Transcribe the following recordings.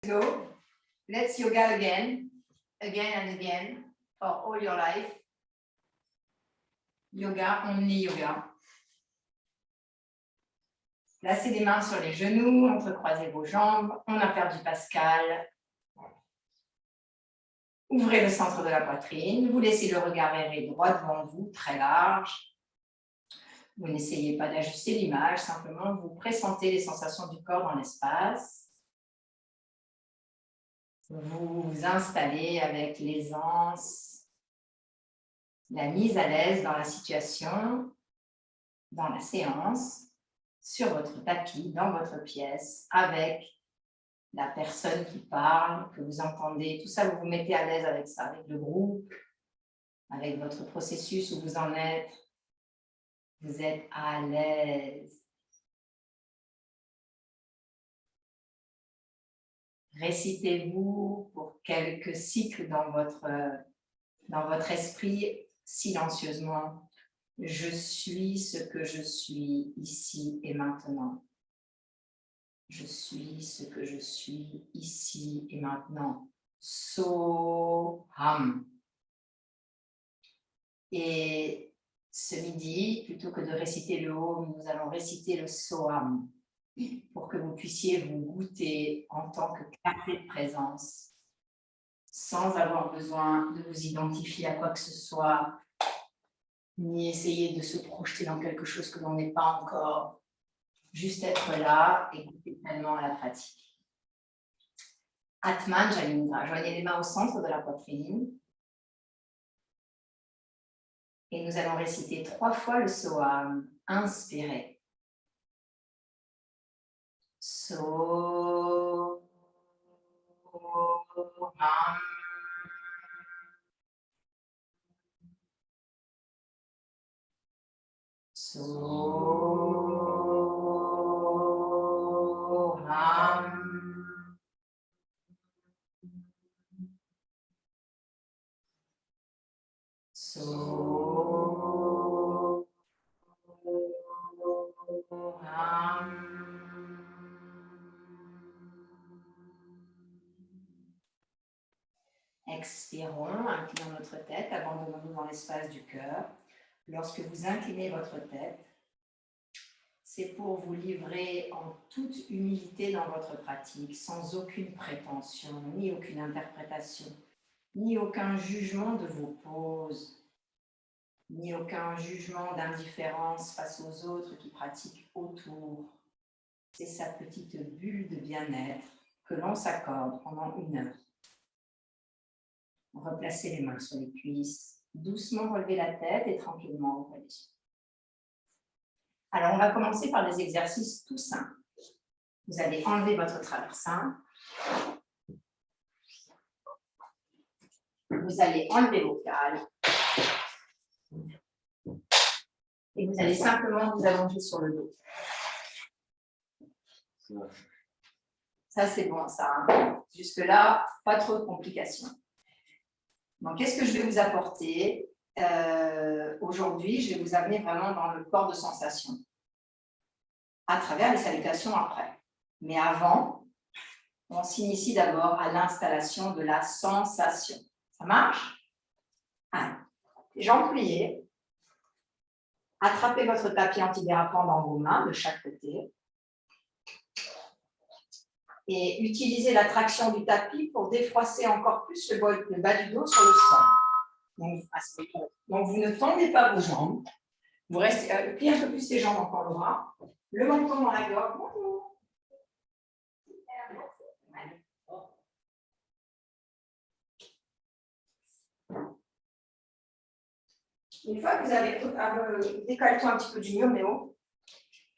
Go. Let's yoga again and again, for all your life. Yoga, only yoga. Placez les mains sur les genoux, entrecroisez vos jambes. On a perdu Pascal. Ouvrez le centre de la poitrine. Vous laissez le regard errer droit devant vous, très large. Vous n'essayez pas d'ajuster l'image, simplement vous pressentez les sensations du corps dans l'espace. Vous vous installez avec l'aisance, la mise à l'aise dans la situation, dans la séance, sur votre tapis, dans votre pièce, avec la personne qui parle, que vous entendez. Tout ça, vous vous mettez à l'aise avec ça, avec le groupe, avec votre processus où vous en êtes. Vous êtes à l'aise. Récitez-vous pour quelques cycles dans votre esprit silencieusement. Je suis ce que je suis ici et maintenant. Je suis ce que je suis ici et maintenant. Soham. Et ce midi, plutôt que de réciter le Om, nous allons réciter le Soham pour que vous puissiez vous goûter en tant que clarté de présence, sans avoir besoin de vous identifier à quoi que ce soit, ni essayer de se projeter dans quelque chose que l'on n'est pas encore. Juste être là et goûter pleinement à la pratique. Atman Jalindra, joignez les mains au centre de la poitrine. Et nous allons réciter 3 fois le Soham. Inspirez. Soham. Soham. Soham. Expirons, inclinons notre tête, abandonnons-nous dans l'espace du cœur. Lorsque vous inclinez votre tête, c'est pour vous livrer en toute humilité dans votre pratique, sans aucune prétention, ni aucune interprétation, ni aucun jugement de vos poses, ni aucun jugement d'indifférence face aux autres qui pratiquent autour. C'est sa petite bulle de bien-être que l'on s'accorde pendant 1 heure. Replacez les mains sur les cuisses, doucement relevez la tête et tranquillement ouvrez les yeux. Alors, on va commencer par des exercices tout simples. Vous allez enlever votre traversin. Vous allez enlever vos cales. Et vous allez simplement vous allonger sur le dos. Ça, c'est bon, ça. Hein. Jusque-là, pas trop de complications. Donc, qu'est-ce que je vais vous apporter aujourd'hui? Je vais vous amener vraiment dans le corps de sensation, à travers les salutations après. Mais avant, on s'initie d'abord à l'installation de la sensation. Ça marche? Allez, jambes pliées. Attrapez votre tapis antidérapant dans vos mains de chaque côté. Et utilisez la traction du tapis pour défroisser encore plus le bas du dos sur le sol. Donc, vous ne tendez pas vos jambes. Vous restez, pliez un peu plus les jambes, encore le bras. Le menton dans la gorge. Une fois que vous avez décalé-toi un petit peu du mur, Méo.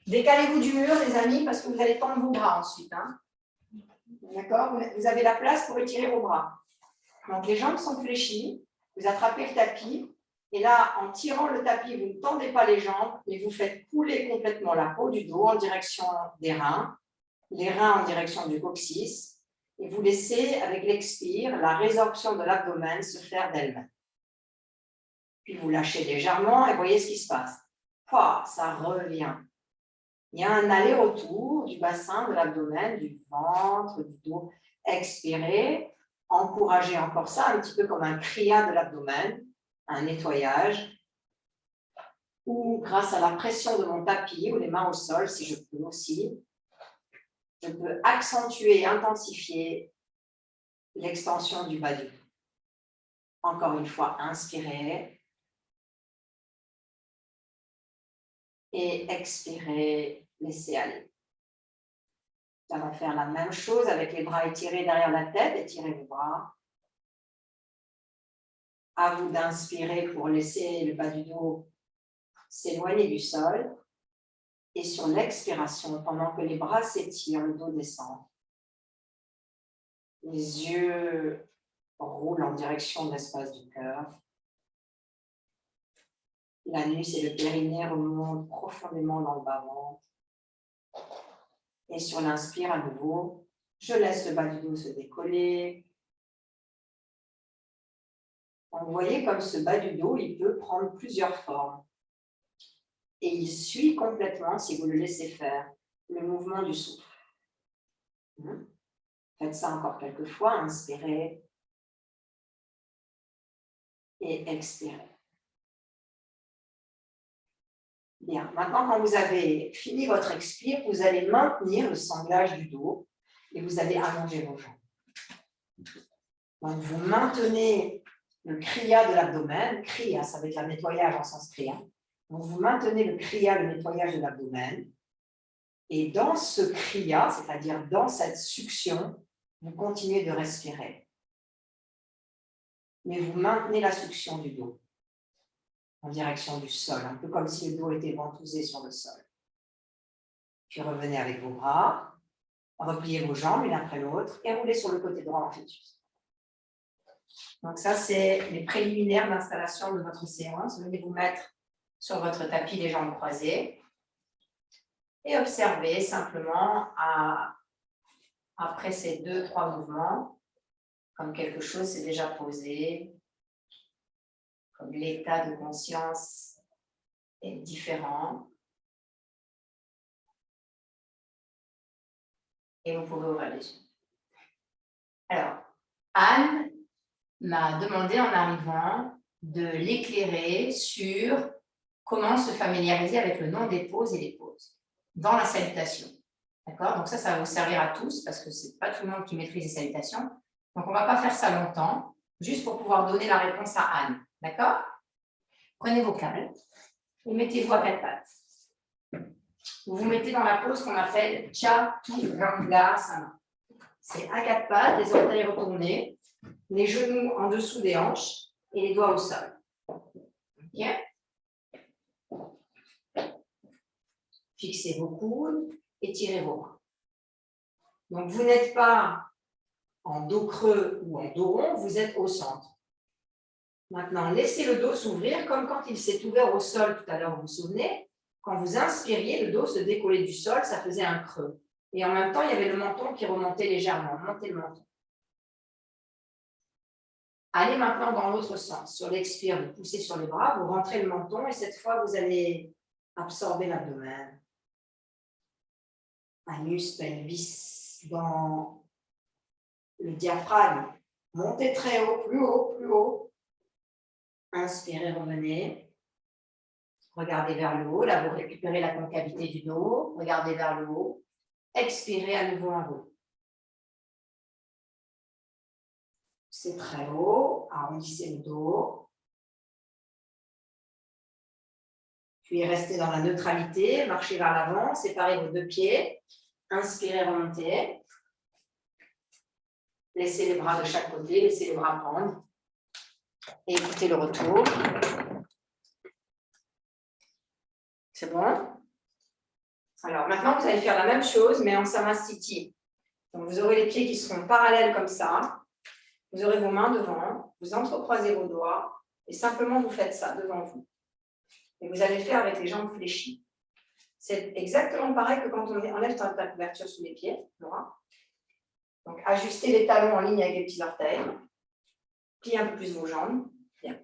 Décalez-vous du mur, les amis, parce que vous allez tendre vos bras ensuite. Hein. D'accord? Vous avez la place pour étirer vos bras. Donc, les jambes sont fléchies. Vous attrapez le tapis. Et là, en tirant le tapis, vous ne tendez pas les jambes, mais vous faites couler complètement la peau du dos en direction des reins, les reins en direction du coccyx, et vous laissez, avec l'expire, la résorption de l'abdomen se faire d'elle-même. Puis vous lâchez légèrement et voyez ce qui se passe. Pouah, ça revient. Il y a un aller-retour du bassin, de l'abdomen, du ventre, du dos. Expirez. Encouragez encore ça, un petit peu comme un kriya de l'abdomen, un nettoyage. Ou grâce à la pression de mon tapis ou les mains au sol, si je peux aussi, je peux accentuer et intensifier l'extension du bas du dos. Encore une fois, inspirez. Et expirez, laissez aller. Nous allons faire la même chose avec les bras étirés derrière la tête, étirez vos bras. À vous d'inspirer pour laisser le bas du dos s'éloigner du sol. Et sur l'expiration, pendant que les bras s'étirent, le dos descend. Les yeux roulent en direction de l'espace du cœur. L'anus et le périnée remontent profondément dans le bas-ventre. Et sur l'inspire à nouveau, je laisse le bas du dos se décoller. Vous voyez comme ce bas du dos, il peut prendre plusieurs formes. Et il suit complètement, si vous le laissez faire, le mouvement du souffle. Faites ça encore quelques fois, inspirez et expirez. Bien, maintenant quand vous avez fini votre expire, vous allez maintenir le sanglage du dos et vous allez allonger vos jambes. Donc vous maintenez le kriya de l'abdomen, kriya, ça veut dire nettoyage en sanskrit. Donc vous maintenez le kriya, le nettoyage de l'abdomen, et dans ce kriya, c'est-à-dire dans cette succion, vous continuez de respirer. Mais vous maintenez la succion du dos en direction du sol, un peu comme si le dos était ventousé sur le sol. Puis revenez avec vos bras, repliez vos jambes l'une après l'autre et roulez sur le côté droit en fœtus. Donc ça, c'est les préliminaires d'installation de votre séance. Venez vous mettre sur votre tapis les jambes croisées et observez simplement après ces 2-3 mouvements, comme quelque chose s'est déjà posé, comme l'état de conscience est différent. Et vous pouvez ouvrir les yeux. Alors, Anne m'a demandé en arrivant de l'éclairer sur comment se familiariser avec le nom des pauses et les pauses dans la salutation. D'accord? Donc ça va vous servir à tous parce que ce n'est pas tout le monde qui maîtrise les salutations. Donc on ne va pas faire ça longtemps, juste pour pouvoir donner la réponse à Anne. D'accord? Prenez vos cales et mettez-vous à 4 pattes. Vous vous mettez dans la pose qu'on appelle Chaturanga. C'est à 4 pattes, les orteils retournés, les genoux en dessous des hanches et les doigts au sol. Okay. Fixez vos coudes, étirez vos bras. Donc, vous n'êtes pas en dos creux ou en dos rond, vous êtes au centre. Maintenant, laissez le dos s'ouvrir comme quand il s'est ouvert au sol tout à l'heure, vous vous souvenez? Quand vous inspiriez, le dos se décollait du sol, ça faisait un creux. Et en même temps, il y avait le menton qui remontait légèrement. Montez le menton. Allez maintenant dans l'autre sens. Sur l'expire, vous poussez sur les bras, vous rentrez le menton et cette fois, vous allez absorber l'abdomen. Anus, pelvis, dans le diaphragme. Montez très haut, plus haut, plus haut. Inspirez, revenez. Regardez vers le haut. Là, vous récupérez la concavité du dos. Regardez vers le haut. Expirez à nouveau en haut. C'est très haut. Arrondissez le dos. Puis restez dans la neutralité. Marchez vers l'avant. Séparez vos 2 pieds. Inspirez, remontez. Laissez les bras de chaque côté. Laissez les bras prendre. Et écoutez le retour. C'est bon? Alors, maintenant, vous allez faire la même chose, mais en Samastiti. Donc, vous aurez les pieds qui seront parallèles comme ça. Vous aurez vos mains devant. Vous entrecroisez vos doigts. Et simplement, vous faites ça devant vous. Et vous allez le faire avec les jambes fléchies. C'est exactement pareil que quand on enlève ta couverture sous les pieds. Laura. Donc, ajustez les talons en ligne avec les petits orteils. Pliez un peu plus vos jambes. Bien.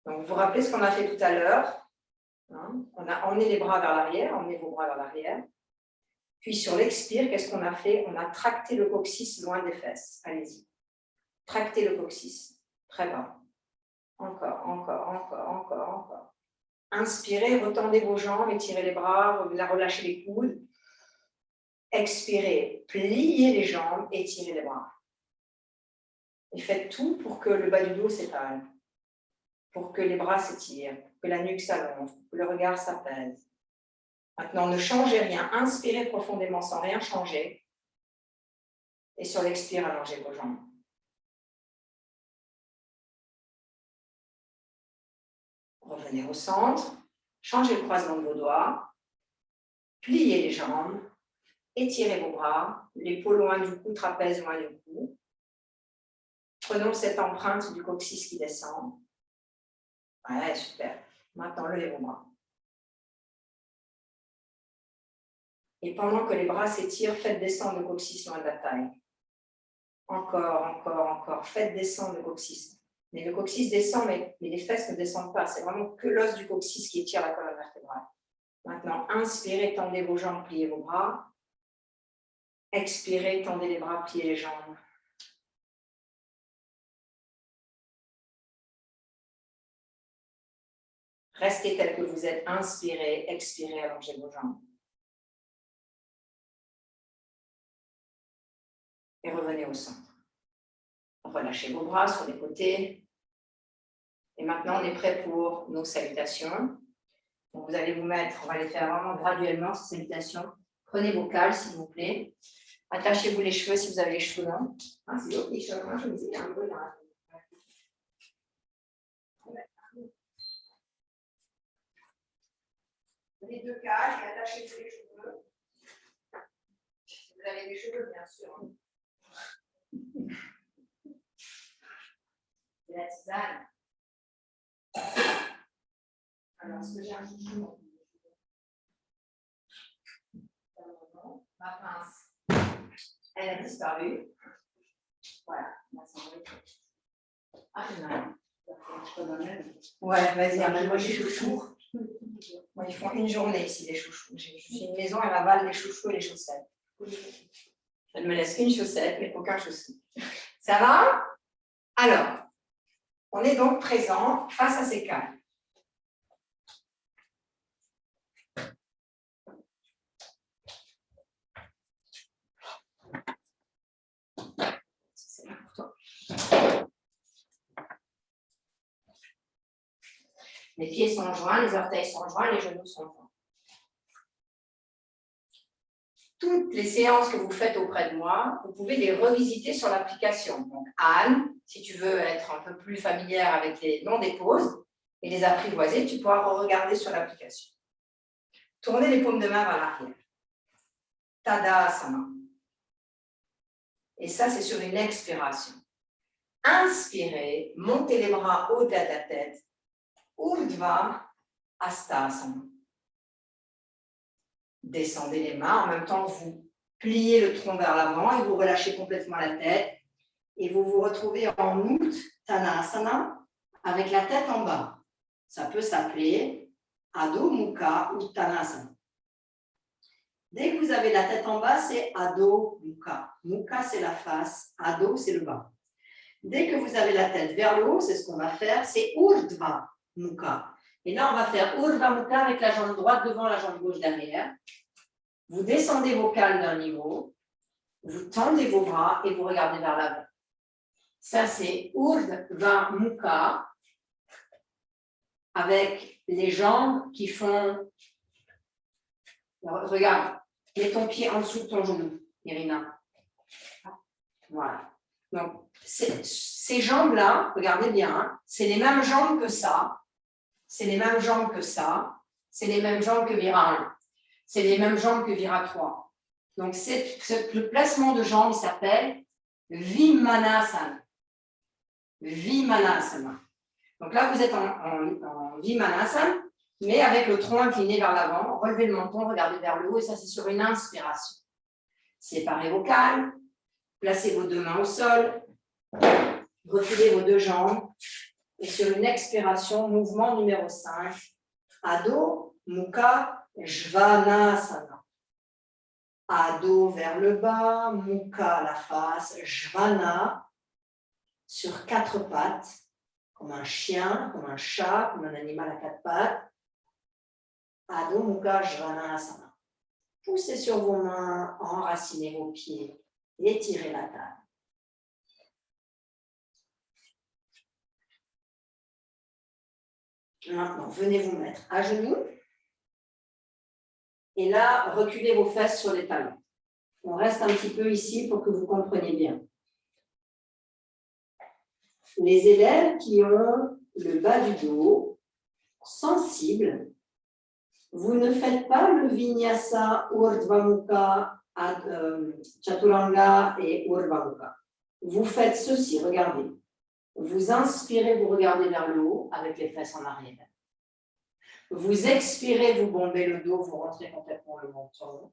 Donc, vous vous rappelez ce qu'on a fait tout à l'heure. On a emmené les bras vers l'arrière, emmenez vos bras vers l'arrière. Puis sur l'expire, qu'est-ce qu'on a fait? On a tracté le coccyx loin des fesses. Allez-y. Tractez le coccyx. Très bas. Encore, encore, encore, encore, encore. Inspirez, retendez vos jambes, étirez les bras, relâchez les coudes. Expirez, pliez les jambes, étirez les bras. Et faites tout pour que le bas du dos s'étale, pour que les bras s'étirent, que la nuque s'allonge, que le regard s'apaise. Maintenant, ne changez rien. Inspirez profondément sans rien changer. Et sur l'expire, allongez vos jambes. Revenez au centre. Changez le croisement de vos doigts. Pliez les jambes. Étirez vos bras. L'épaule loin du cou, trapèze loin du cou. Prenons cette empreinte du coccyx qui descend. Ouais, super. Maintenant, levez vos bras. Et pendant que les bras s'étirent, faites descendre le coccyx loin de la taille. Encore, encore, encore. Faites descendre le coccyx. Mais le coccyx descend, mais les fesses ne descendent pas. C'est vraiment que l'os du coccyx qui étire la colonne vertébrale. Maintenant, inspirez, tendez vos jambes, pliez vos bras. Expirez, tendez les bras, pliez les jambes. Restez tel que vous êtes. Inspirez, expirez, allongez vos jambes. Et revenez au centre. Relâchez vos bras sur les côtés. Et maintenant, on est prêt pour nos salutations. Donc, vous allez vous mettre, on va les faire vraiment graduellement, ces salutations. Prenez vos cales, s'il vous plaît. Attachez-vous les cheveux si vous avez les cheveux longs. Ah, c'est ok, les cheveux longs, je me dis, il y a un peu là. Les deux cales et attachez-vous les cheveux. Si vous avez des cheveux, bien sûr. C'est la tisane. Alors, est-ce que j'ai un chouchou? Ma pince, elle a disparu. Voilà. Ah, non. Ouais, vas-y, moi j'ai chouchous. Moi, ils font une journée ici, les chouchous. Je suis une maison, elle avale les chouchous et les chaussettes. Elle ne me laisse qu'une chaussette, mais aucun chaussou. Ça va? Alors, on est donc présent face à ces cas. C'est là pour toi. Les pieds sont joints, les orteils sont joints, les genoux sont joints. Toutes les séances que vous faites auprès de moi, vous pouvez les revisiter sur l'application. Donc, Anne, si tu veux être un peu plus familière avec les noms des poses et les apprivoiser, tu pourras regarder sur l'application. Tournez les paumes de main vers l'arrière. Tadasana. Et ça, c'est sur une expiration. Inspirez, montez les bras au-delà de la tête. Urdhva Hastasana. Descendez les mains, en même temps vous pliez le tronc vers l'avant et vous relâchez complètement la tête. Et vous vous retrouvez en Uttanasana avec la tête en bas. Ça peut s'appeler Adho Mukha Uttanasana. Dès que vous avez la tête en bas, c'est Adho Mukha. Mukha, c'est la face, Adho, c'est le bas. Dès que vous avez la tête vers le haut, c'est ce qu'on va faire, c'est Urdhva Mukha. Et là, on va faire Urdhva Mukha avec la jambe droite devant la jambe gauche derrière. Vous descendez vos cales d'un niveau, vous tendez vos bras et vous regardez vers l'avant. Ça, c'est Urdhva Mukha avec les jambes qui font... Regarde, mets ton pied en dessous de ton genou, Irina. Voilà. Donc, ces jambes-là, regardez bien, hein, c'est les mêmes jambes que ça. C'est les mêmes jambes que ça. C'est les mêmes jambes que Vira 1. C'est les mêmes jambes que Vira 3. Donc, le placement de jambes, il s'appelle Vimanasana. Vimanasana. Donc là, vous êtes en Vimanasana, mais avec le tronc incliné vers l'avant. Relevez le menton, regardez vers le haut, et ça, c'est sur une inspiration. Séparez vos cales, placez vos deux mains au sol, reculez vos deux jambes, et sur une expiration, mouvement numéro 5, Adho Mukha Svanasana. Ado vers le bas, Mukha la face, Jvana sur 4 pattes, comme un chien, comme un chat, comme un animal à 4 pattes. Adho Mukha Jvanasana. Poussez sur vos mains, enracinez vos pieds, étirez la table. Maintenant, venez vous mettre à genoux. Et là, reculez vos fesses sur les talons. On reste un petit peu ici pour que vous compreniez bien. Les élèves qui ont le bas du dos sensible, vous ne faites pas le Vinyasa, Urdhva Mukha, Chaturanga et Urdhva Mukha. Vous faites ceci, regardez. Vous inspirez, vous regardez vers le haut avec les fesses en arrière. Vous expirez, vous bombez le dos, vous rentrez complètement le menton.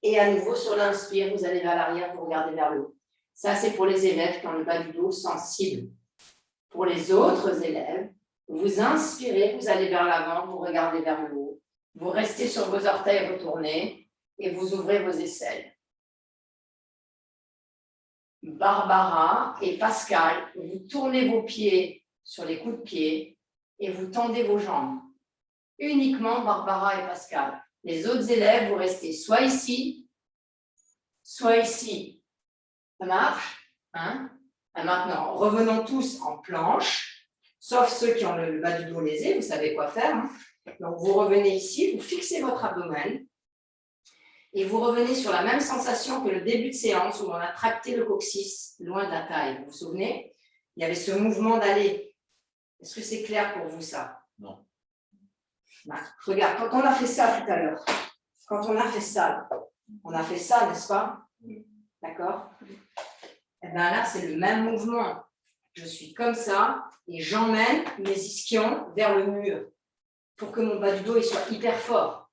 Et à nouveau, sur l'inspire, vous allez vers l'arrière, vous regardez vers le haut. Ça, c'est pour les élèves qui ont le bas du dos sensible. Pour les autres élèves, vous inspirez, vous allez vers l'avant, vous regardez vers le haut. Vous restez sur vos orteils retournés et vous ouvrez vos aisselles. Barbara et Pascal, vous tournez vos pieds sur les coups de pied et vous tendez vos jambes. Uniquement Barbara et Pascal. Les autres élèves, vous restez soit ici, soit ici. Ça marche, hein? Et maintenant, revenons tous en planche, sauf ceux qui ont le bas du dos lésé, vous savez quoi faire. Hein? Donc, vous revenez ici, vous fixez votre abdomen et vous revenez sur la même sensation que le début de séance où on a tracté le coccyx loin de la taille. Vous vous souvenez? Il y avait ce mouvement d'aller. Est-ce que c'est clair pour vous, ça? Non. Bah, regarde, quand on a fait ça tout à l'heure, on a fait ça, n'est-ce pas? Oui. D'accord? Et bien là, c'est le même mouvement. Je suis comme ça et j'emmène mes ischions vers le mur pour que mon bas du dos il soit hyper fort.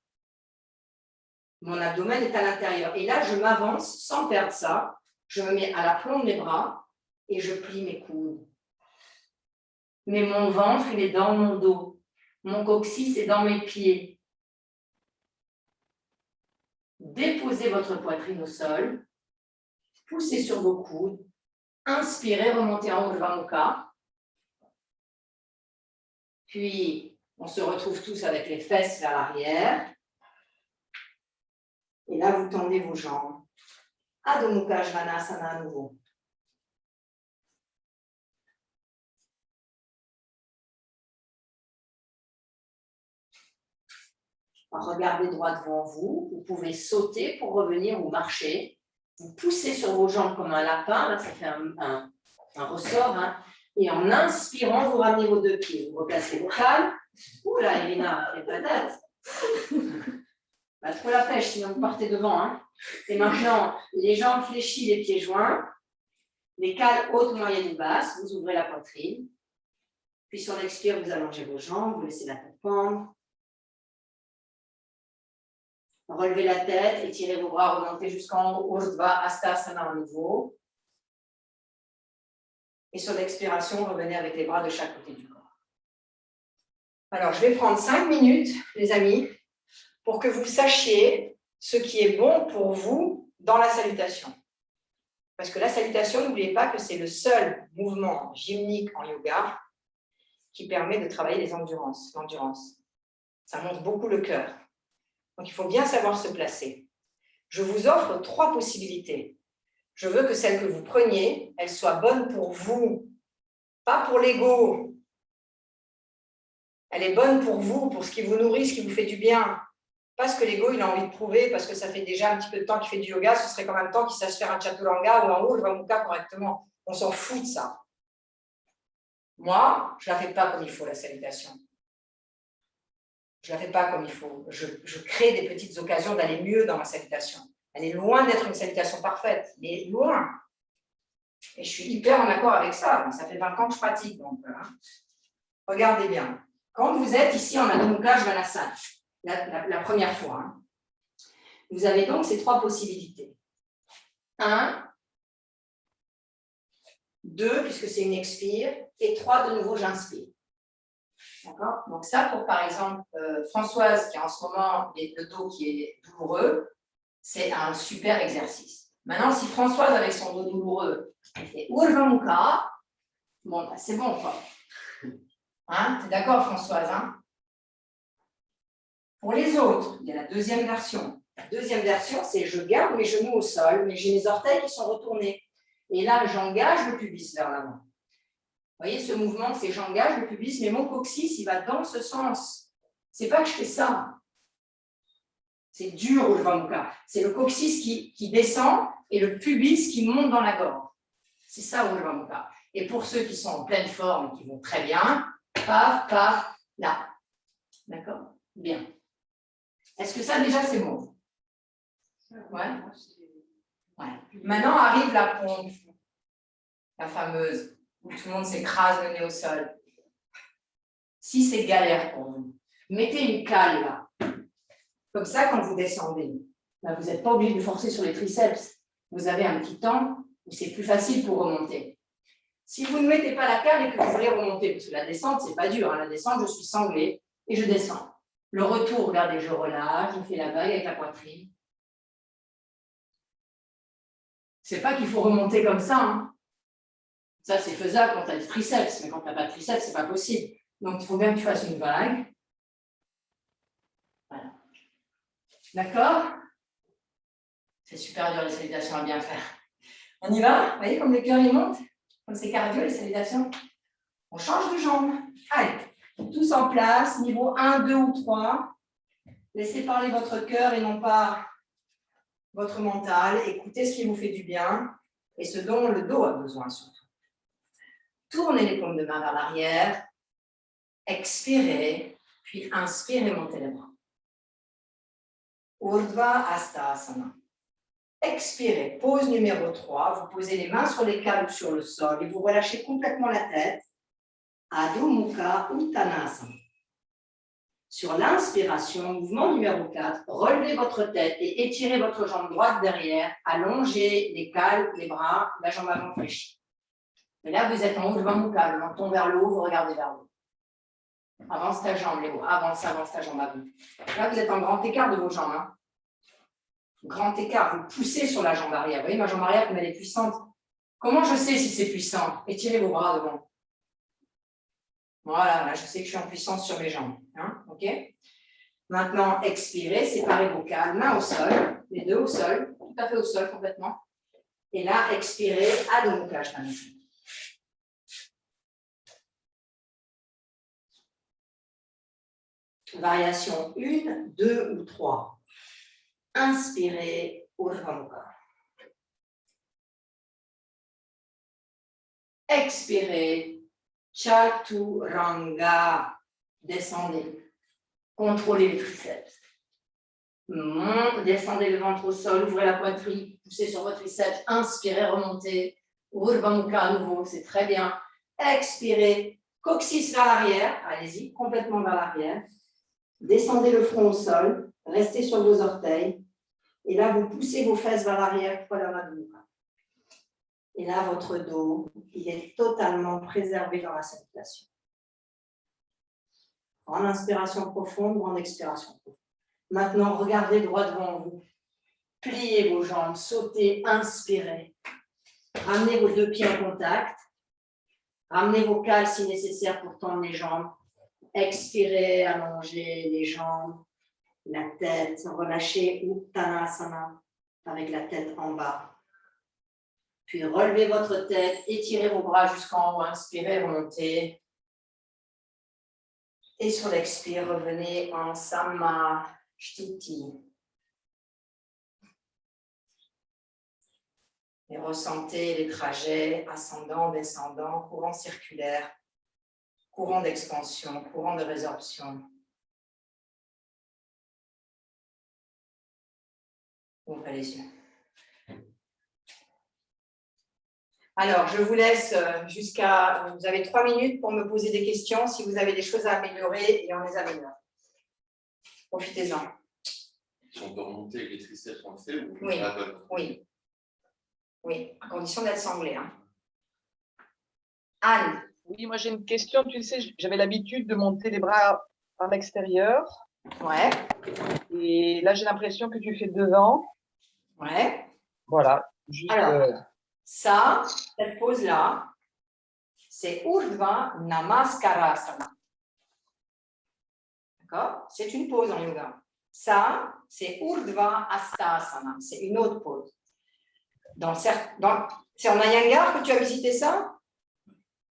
Mon abdomen est à l'intérieur. Et là, je m'avance sans perdre ça. Je me mets à l'aplomb de mes bras et je plie mes coudes. Mais mon ventre, il est dans mon dos. Mon coccyx est dans mes pieds. Déposez votre poitrine au sol. Poussez sur vos coudes. Inspirez, remontez en haut de Mukha. Puis, on se retrouve tous avec les fesses vers l'arrière. Et là, vous tendez vos jambes. Adho Mukha Jvanasana à nouveau. Regardez droit devant vous. Vous pouvez sauter pour revenir ou marcher. Vous poussez sur vos jambes comme un lapin. Là, ça fait un ressort. Hein. Et en inspirant, vous ramenez vos 2 pieds. Vous replacez vos calmes. Ouh là, Irina, fais pas tête. Bah, trop la pêche, sinon vous partez devant. Hein. Et maintenant, les jambes fléchies, les pieds joints. Les cales hautes, moyennes ou basses. Vous ouvrez la poitrine. Puis sur l'expire, vous allongez vos jambes. Vous laissez la tête pendre. Relevez la tête, étirez vos bras, remontez jusqu'en haut, Urdhva Hastasana à nouveau. Et sur l'expiration, revenez avec les bras de chaque côté du corps. Alors, je vais prendre 5 minutes, les amis, pour que vous sachiez ce qui est bon pour vous dans la salutation. Parce que la salutation, n'oubliez pas que c'est le seul mouvement gymnique en yoga qui permet de travailler l'endurance. Ça monte beaucoup le cœur. Donc, il faut bien savoir se placer. Je vous offre 3 possibilités. Je veux que celle que vous preniez, elle soit bonne pour vous, pas pour l'ego. Elle est bonne pour vous, pour ce qui vous nourrit, ce qui vous fait du bien. Pas ce que l'ego il a envie de prouver, parce que ça fait déjà un petit peu de temps qu'il fait du yoga, ce serait quand même temps qu'il sache faire un chaturanga ou un Urdhva Mukha correctement. On s'en fout de ça. Moi, je ne la fais pas comme il faut, la salutation. Je ne la fais pas comme il faut. Je crée des petites occasions d'aller mieux dans ma salutation. Elle est loin d'être une salutation parfaite, mais loin. Et je suis hyper en accord avec ça. Ça fait 20 ans que je pratique. Donc, regardez bien. Quand vous êtes ici en Adho Mukha Jvanasana, la première fois, hein, vous avez donc ces 3 possibilités. 1, 2, puisque c'est une expire, et 3, de nouveau, j'inspire. D'accord? Donc ça, pour par exemple Françoise, qui a en ce moment le dos qui est douloureux, c'est un super exercice. Maintenant, si Françoise, avec son dos douloureux, elle fait Urdhva Mukha, bon, bah, c'est bon, quoi. Hein? Tu es d'accord, Françoise, hein? Pour les autres, il y a la deuxième version. La deuxième version, c'est je garde mes genoux au sol, mais j'ai mes orteils qui sont retournés. Et là, j'engage le pubis vers l'avant. Vous voyez, ce mouvement, c'est j'engage le pubis, mais mon coccyx, il va dans ce sens. C'est pas que je fais ça. C'est dur, Urdhva Mukha. C'est le coccyx qui descend et le pubis qui monte dans la gorge. C'est ça, Urdhva Mukha. Et pour ceux qui sont en pleine forme et qui vont très bien, paf, paf, là. D'accord? Bien. Est-ce que ça, déjà, c'est bon? Ouais. Ouais. Maintenant arrive la pompe, la fameuse, où tout le monde s'écrase le nez au sol. Si c'est galère pour vous, mettez une cale là. Comme ça, quand vous descendez, là, vous n'êtes pas obligé de forcer sur les triceps. Vous avez un petit temps où c'est plus facile pour remonter. Si vous ne mettez pas la cale et que vous voulez remonter, parce que la descente, c'est pas dur. Hein, la descente, je suis sanglée et je descends. Le retour, regardez, je relâche, je fais la vague avec la poitrine. C'est pas qu'il faut remonter comme ça. Hein. Ça, c'est faisable quand tu as des triceps, mais quand tu n'as pas de triceps, c'est pas possible. Donc, il faut bien que tu fasses une vague. Voilà. D'accord? C'est super dur, les salutations à bien faire. On y va? Vous voyez comme le cœur, il monte? Comme c'est cardio, les salutations. On change de jambe. Allez, tous en place, niveau 1, 2 ou 3. Laissez parler votre cœur et non pas votre mental. Écoutez ce qui vous fait du bien et ce dont le dos a besoin surtout. Tournez les paumes de main vers l'arrière. Expirez, puis inspirez, montez les bras. Urdhva Hastasana. Expirez, pause numéro 3. Vous posez les mains sur les calmes ou sur le sol et vous relâchez complètement la tête. Adho Mukha Uttanasana. Sur l'inspiration, mouvement numéro 4, relevez votre tête et étirez votre jambe droite derrière, allongez les calmes, les bras, la jambe avant fléchie. Et là, vous êtes en Urdhva Mukha, le menton vers le haut, vous regardez vers le haut. Avance ta jambe, Léo, avance ta jambe à vous. Là, vous êtes en grand écart de vos jambes. Hein. Grand écart, vous poussez sur la jambe arrière. Vous voyez, ma jambe arrière, comme elle est puissante. Comment je sais si c'est puissant? Étirez vos bras devant. Voilà, là, je sais que je suis en puissance sur mes jambes. Hein, ok? Maintenant, expirez, séparez vos calmes, mains au sol, les deux au sol, tout à fait au sol complètement. Et là, expirez, Adho Mukha Uttanasana. Variation 1, 2 ou 3. Inspirez, Urdhva Mukha. Expirez, Chaturanga. Descendez. Contrôlez les triceps. Descendez le ventre au sol, ouvrez la poitrine, poussez sur votre triceps. Inspirez, remontez. Urdhva Mukha à nouveau, c'est très bien. Expirez, coccyx vers l'arrière. Allez-y, complètement vers l'arrière. Descendez le front au sol, restez sur vos orteils. Et là, vous poussez vos fesses vers l'arrière pour la Adho Mukha. Et là, votre dos, il est totalement préservé dans la salutation. Grande inspiration profonde, grande expiration profonde. Maintenant, regardez droit devant vous. Pliez vos jambes, sautez, inspirez. Ramenez vos deux pieds en contact. Ramenez vos cales si nécessaire pour tendre les jambes. Expirez, allongez les jambes, la tête, relâchez Uttanasana avec la tête en bas. Puis relevez votre tête, étirez vos bras jusqu'en haut, inspirez, remontez. Et sur l'expire, revenez en Samasthiti. Et ressentez les trajets ascendant, descendant, courant circulaire, courant d'expansion, courant de résorption. Ouvrez les yeux. Alors, je vous laisse jusqu'à... Vous avez 3 minutes pour me poser des questions si vous avez des choses à améliorer et on les améliore. Profitez-en. Si on peut remonter les triceps, on le fait ou oui. Oui. Oui, à condition d'être sanglé. Hein. Anne, Oui, moi j'ai une question. Tu sais, j'avais l'habitude de monter les bras par l'extérieur. Ouais, Et là, j'ai l'impression que tu fais devant. ouais. Voilà. Juste, Alors, ça, cette pose-là, c'est Urdhva Namaskarasana. D'accord? C'est une pose en yoga. Ça, c'est Urdhva Hastasana. C'est une autre pose. C'est en Iyengar que tu as visité ça?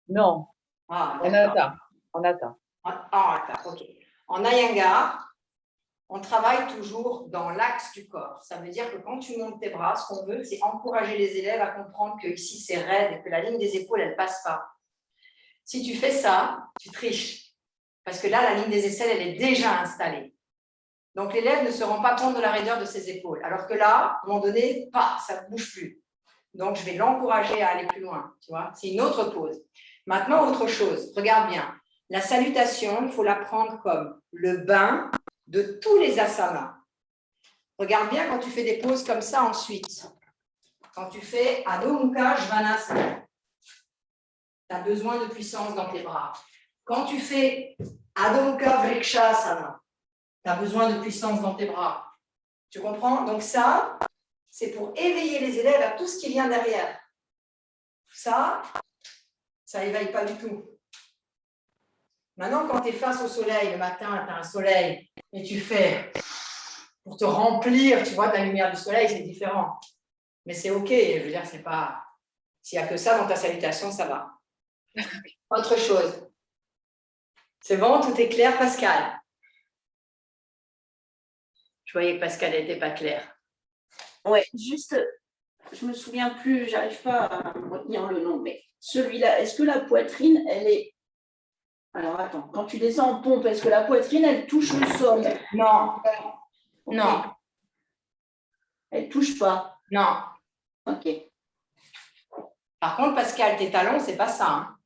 non, Ah, en d'accord. attend. En attend. Attends, ok. En Iyengar, on travaille toujours dans l'axe du corps. Ça veut dire que quand tu montes tes bras, ce qu'on veut, c'est encourager les élèves à comprendre que ici c'est raide et que la ligne des épaules, elle ne passe pas. Si tu fais ça, tu triches. Parce que là, la ligne des aisselles, elle est déjà installée. Donc, l'élève ne se rend pas compte de la raideur de ses épaules. Alors que là, à un moment donné, ça ne bouge plus. Donc, je vais l'encourager à aller plus loin. Tu vois, c'est une autre pose. Maintenant, autre chose. Regarde bien. La salutation, il faut la prendre comme le bain de tous les asanas. Regarde bien quand tu fais des poses comme ça ensuite. Quand tu fais Adho Mukha Svanasana, tu as besoin de puissance dans tes bras. Quand tu fais Adho Mukha Vrikshasana, tu as besoin de puissance dans tes bras. Tu comprends? Donc ça, c'est pour éveiller les élèves à tout ce qui vient derrière. Ça n'éveille pas du tout. Maintenant, quand tu es face au soleil, le matin, tu as un soleil, et tu fais pour te remplir, tu vois, de la lumière du soleil, c'est différent. Mais c'est OK, je veux dire, c'est pas... S'il n'y a que ça dans ta salutation, ça va. Autre chose. C'est bon, tout est clair, Pascal? Je voyais que Pascal n'était pas clair. Ouais, juste, je me souviens plus, j'arrive pas à me retenir le nom, mais celui-là, est-ce que la poitrine, elle est... Alors attends, quand tu descends en pompe, est-ce que la poitrine, elle touche le sol? Non. Okay. Non. Elle touche pas? Non. Ok. Par contre, Pascal, tes talons, c'est pas ça.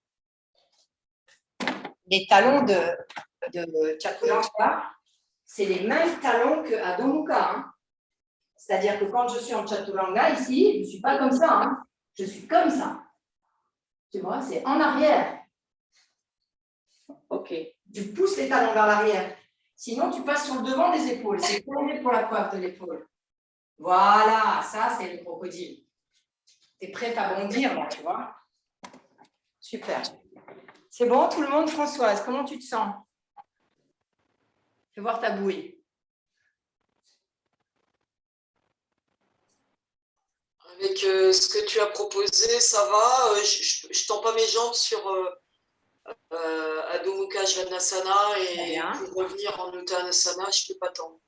Hein. Les talons de Chaturanga, c'est les mêmes talons que Adho Mukha. Hein. C'est-à-dire que quand je suis en Chaturanga, ici, je ne suis pas comme ça. Hein. Je suis comme ça. Tu vois, c'est en arrière. Ok. Tu pousses les talons vers l'arrière. Sinon, tu passes sur le devant des épaules. C'est tourné pour la pointe de l'épaule. Voilà, ça, c'est le crocodile. Tu es prête à bondir, là, tu vois. Super. C'est bon, tout le monde, Françoise, comment tu te sens? Fais voir ta bouée. Avec ce que tu as proposé, ça va. Je ne tends pas mes jambes sur Adho Mukha Svanasana et pour revenir en Uttanasana, je ne peux pas tendre.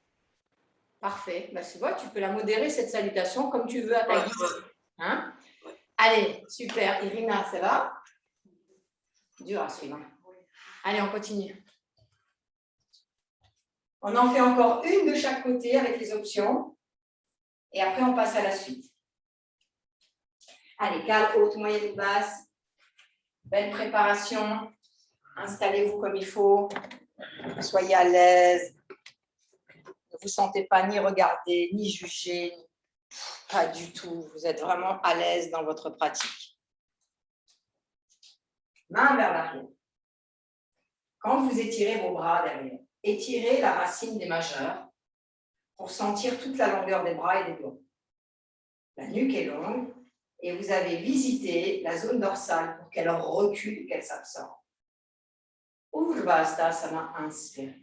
Parfait. Bah, tu vois, tu peux la modérer, cette salutation, comme tu veux à ta guise. Hein? Allez, super. Irina, ça va? Dur à suivre. Allez, on continue. On en fait encore une de chaque côté avec les options. Et après, on passe à la suite. Allez, cale, haute, moyenne ou basse. Belle préparation. Installez-vous comme il faut. Soyez à l'aise. Ne vous sentez pas ni regarder, ni juger. Pas du tout. Vous êtes vraiment à l'aise dans votre pratique. Main vers l'arrière. Quand vous étirez vos bras derrière, étirez la racine des majeurs pour sentir toute la longueur des bras et des doigts. La nuque est longue et vous avez visité la zone dorsale pour qu'elle recule et qu'elle s'absorbe. Urdhva inspirez.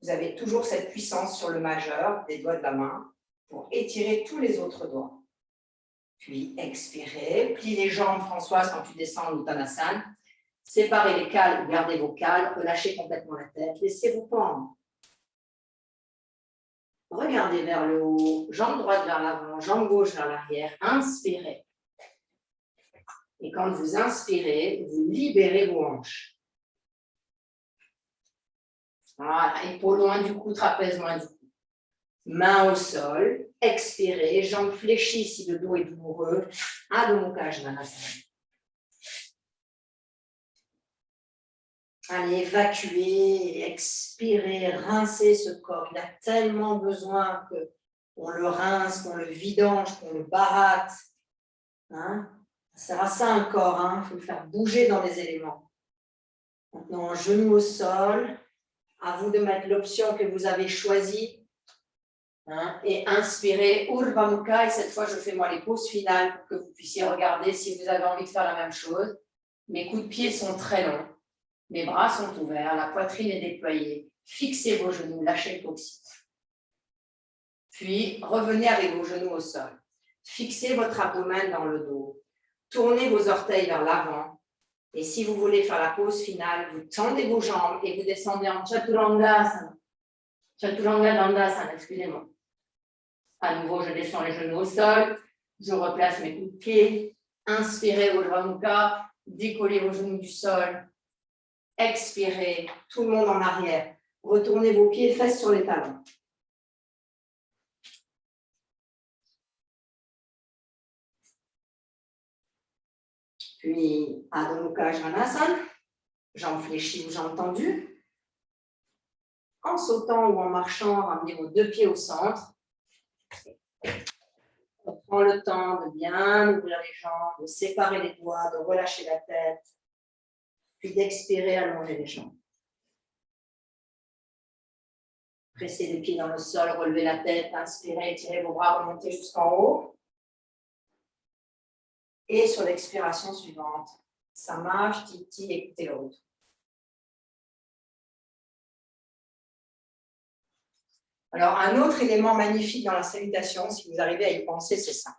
Vous avez toujours cette puissance sur le majeur des doigts de la main pour étirer tous les autres doigts. Puis expirez, pliez les jambes, Françoise, quand tu descends en Uttanasana. Séparez les cales, gardez vos cales, relâchez complètement la tête, laissez-vous pendre. Regardez vers le haut, jambe droite vers l'avant, jambe gauche vers l'arrière, inspirez. Et quand vous inspirez, vous libérez vos hanches. Voilà, épaules loin du cou, trapèze loin du cou. Main au sol, expirez, jambes fléchies si le dos est douloureux. Adho Mukha Svanasana. Allez, évacuez, expirez, rincez ce corps. Il a tellement besoin qu'on le rince, qu'on le vidange, qu'on le baratte. Hein? Ça sert à ça un corps, il faut le faire bouger dans les éléments. Maintenant, genou au sol. À vous de mettre l'option que vous avez choisie. Hein, et inspirez, Urdhva Mukha. Et cette fois, je fais moi les pauses finales pour que vous puissiez regarder si vous avez envie de faire la même chose. Mes coups de pied sont très longs. Mes bras sont ouverts. La poitrine est déployée. Fixez vos genoux. Lâchez le coccyx. Puis, revenez avec vos genoux au sol. Fixez votre abdomen dans le dos. Tournez vos orteils vers l'avant. Et si vous voulez faire la pause finale, vous tendez vos jambes et vous descendez en Chaturanga. Chaturanga Dandasana, excusez-moi. À nouveau, je descends les genoux au sol. Je replace mes coups de pied. Inspirez Urdhva Mukha. Décollez vos genoux du sol. Expirez. Tout le monde en arrière. Retournez vos pieds, fesses sur les talons. Puis, Adho Mukha Svanasana, jambes fléchies ou jambes tendues. En sautant ou en marchant, ramenez vos deux pieds au centre. On prend le temps de bien ouvrir les jambes, de séparer les doigts, de relâcher la tête. Puis d'expirer, allonger les jambes. Pressez les pieds dans le sol, relevez la tête, inspirez, étirez vos bras, remontez jusqu'en haut. Et sur l'expiration suivante, Samaj, Titi, écoutez le retour. Alors, un autre élément magnifique dans la salutation, si vous arrivez à y penser, c'est ça.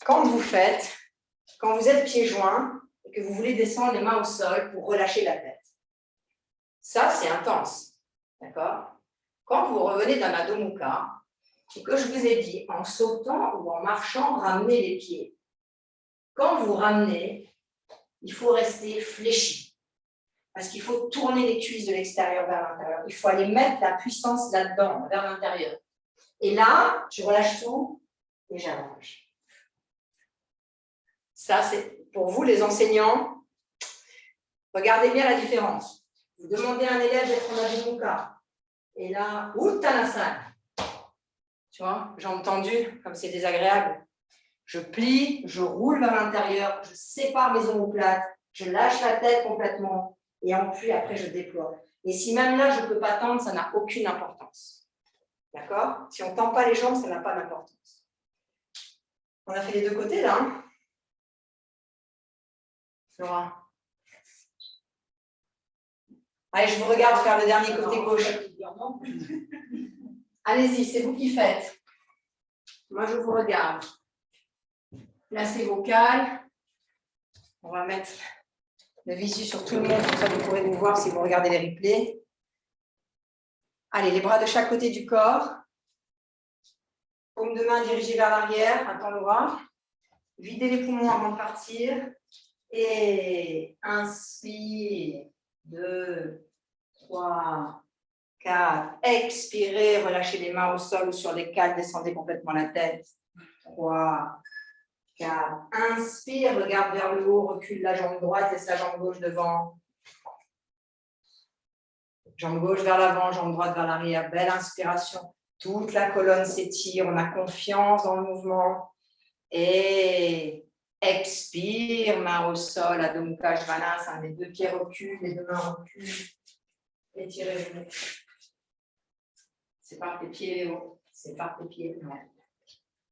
Quand vous êtes pieds joints et que vous voulez descendre les mains au sol pour relâcher la tête, ça, c'est intense. D'accord? Quand vous revenez d'un Adho Mukha, et que je vous ai dit, en sautant ou en marchant, ramenez les pieds. Quand vous ramenez, il faut rester fléchi. Parce qu'il faut tourner les cuisses de l'extérieur vers l'intérieur. Il faut aller mettre la puissance là-dedans, vers l'intérieur. Et là, je relâche tout et j'allonge. Ça, c'est pour vous, les enseignants. Regardez bien la différence. Vous demandez à un élève d'être en Adho Mukha. Et là, Uttanasana. Tu vois, jambes tendues, comme c'est désagréable. Je plie, je roule vers l'intérieur, je sépare mes omoplates, je lâche la tête complètement et puis après je déploie. Et si même là je ne peux pas tendre, ça n'a aucune importance. D'accord? Si on ne tend pas les jambes, ça n'a pas d'importance. On a fait les deux côtés là. Hein? Laura. Allez, je vous regarde faire le dernier côté gauche. Allez-y, c'est vous qui faites. Moi, je vous regarde. Placez vos cales. On va mettre le visu sur tout le monde, comme ça vous pourrez vous voir si vous regardez les replays. Allez, les bras de chaque côté du corps. Paume de main dirigée vers l'arrière. Attends, Laura. Videz les poumons avant de partir. Et inspire. 2, 3, 4. Expirez, relâchez les mains au sol ou sur les cales, descendez complètement la tête. 3, 4. Inspire, regarde vers le haut, recule la jambe droite, laisse la jambe gauche devant. Jambe gauche vers l'avant, jambe droite vers l'arrière. Belle inspiration. Toute la colonne s'étire, on a confiance dans le mouvement. Et expire, main au sol, Adho Mukha Svanasana. Les deux pieds reculent, les deux mains reculent. Étirez-vous. C'est par tes pieds, Léo. C'est par tes pieds.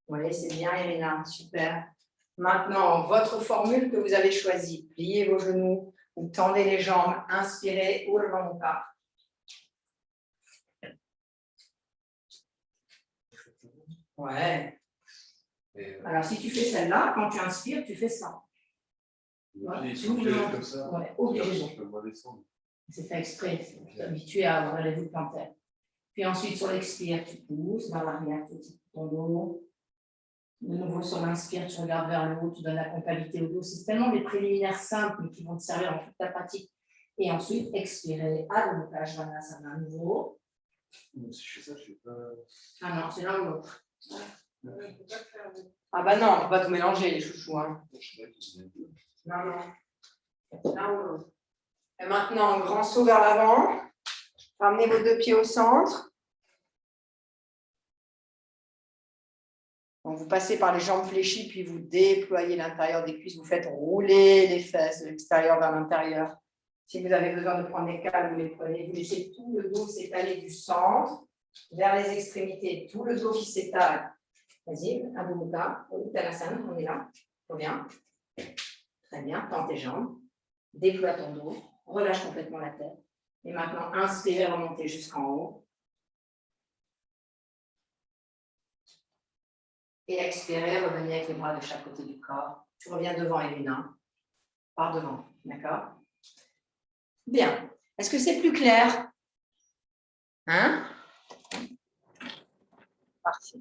Oui, c'est bien, Irina. Super. Maintenant, votre formule que vous avez choisie. Pliez vos genoux ou tendez les jambes. Inspirez, Urdhva Mukha. Ouais. Alors, si tu fais celle-là, quand tu inspires, tu fais ça. Ouais, comme ça. Ouais, obligé. Je peux me descendre. C'est fait exprès. Tu es habitué à avoir les voûtes plantaires. Puis ensuite, sur l'expire, tu pousses vers l'arrière, tu tires ton dos. De nouveau, sur l'inspire, tu regardes vers le haut, tu donnes la comptabilité au dos. C'est tellement des préliminaires simples, mais qui vont te servir dans toute ta pratique. Et ensuite, expirez. Adho Mukha Svanasana à nouveau. Si je fais ça, je ne fais pas. Ah non, c'est l'un ou l'autre. Ah bah non, on ne peut pas tout mélanger, les chouchous. Hein. Non, non. L'un ou l'autre. Et maintenant, grand saut vers l'avant. Ramenez vos deux pieds au centre. Donc, vous passez par les jambes fléchies, puis vous déployez l'intérieur des cuisses. Vous faites rouler les fesses de l'extérieur vers l'intérieur. Si vous avez besoin de prendre des cales, vous les prenez. Vous laissez tout le dos s'étaler du centre vers les extrémités. Tout le dos qui s'étale. Vas-y, Adho Mukha. Uttanasana, on est là. Trop bien. Très bien. Tends tes jambes. Déploie ton dos. Relâche complètement la tête. Et maintenant, inspirez, remontez jusqu'en haut. Et expirez, revenez avec les bras de chaque côté du corps. Tu reviens devant Elena. Par devant. D'accord? Bien. Est-ce que c'est plus clair? Hein? Parfait.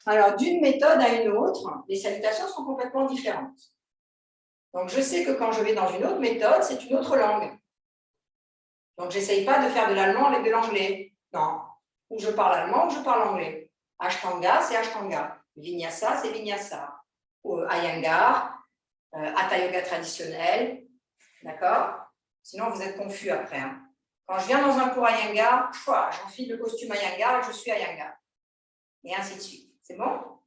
Alors, d'une méthode à une autre, les salutations sont complètement différentes. Donc, je sais que quand je vais dans une autre méthode, c'est une autre langue. Donc, je n'essaye pas de faire de l'allemand avec de l'anglais. Non. Ou je parle allemand ou je parle anglais. Ashtanga, c'est Ashtanga. Vinyasa, c'est Vinyasa. Ou Iyengar, Hatha Yoga traditionnel. D'accord? Sinon, vous êtes confus après. Hein. Quand je viens dans un cours Iyengar, j'enfile le costume Iyengar et je suis Iyengar. Et ainsi de suite. C'est bon?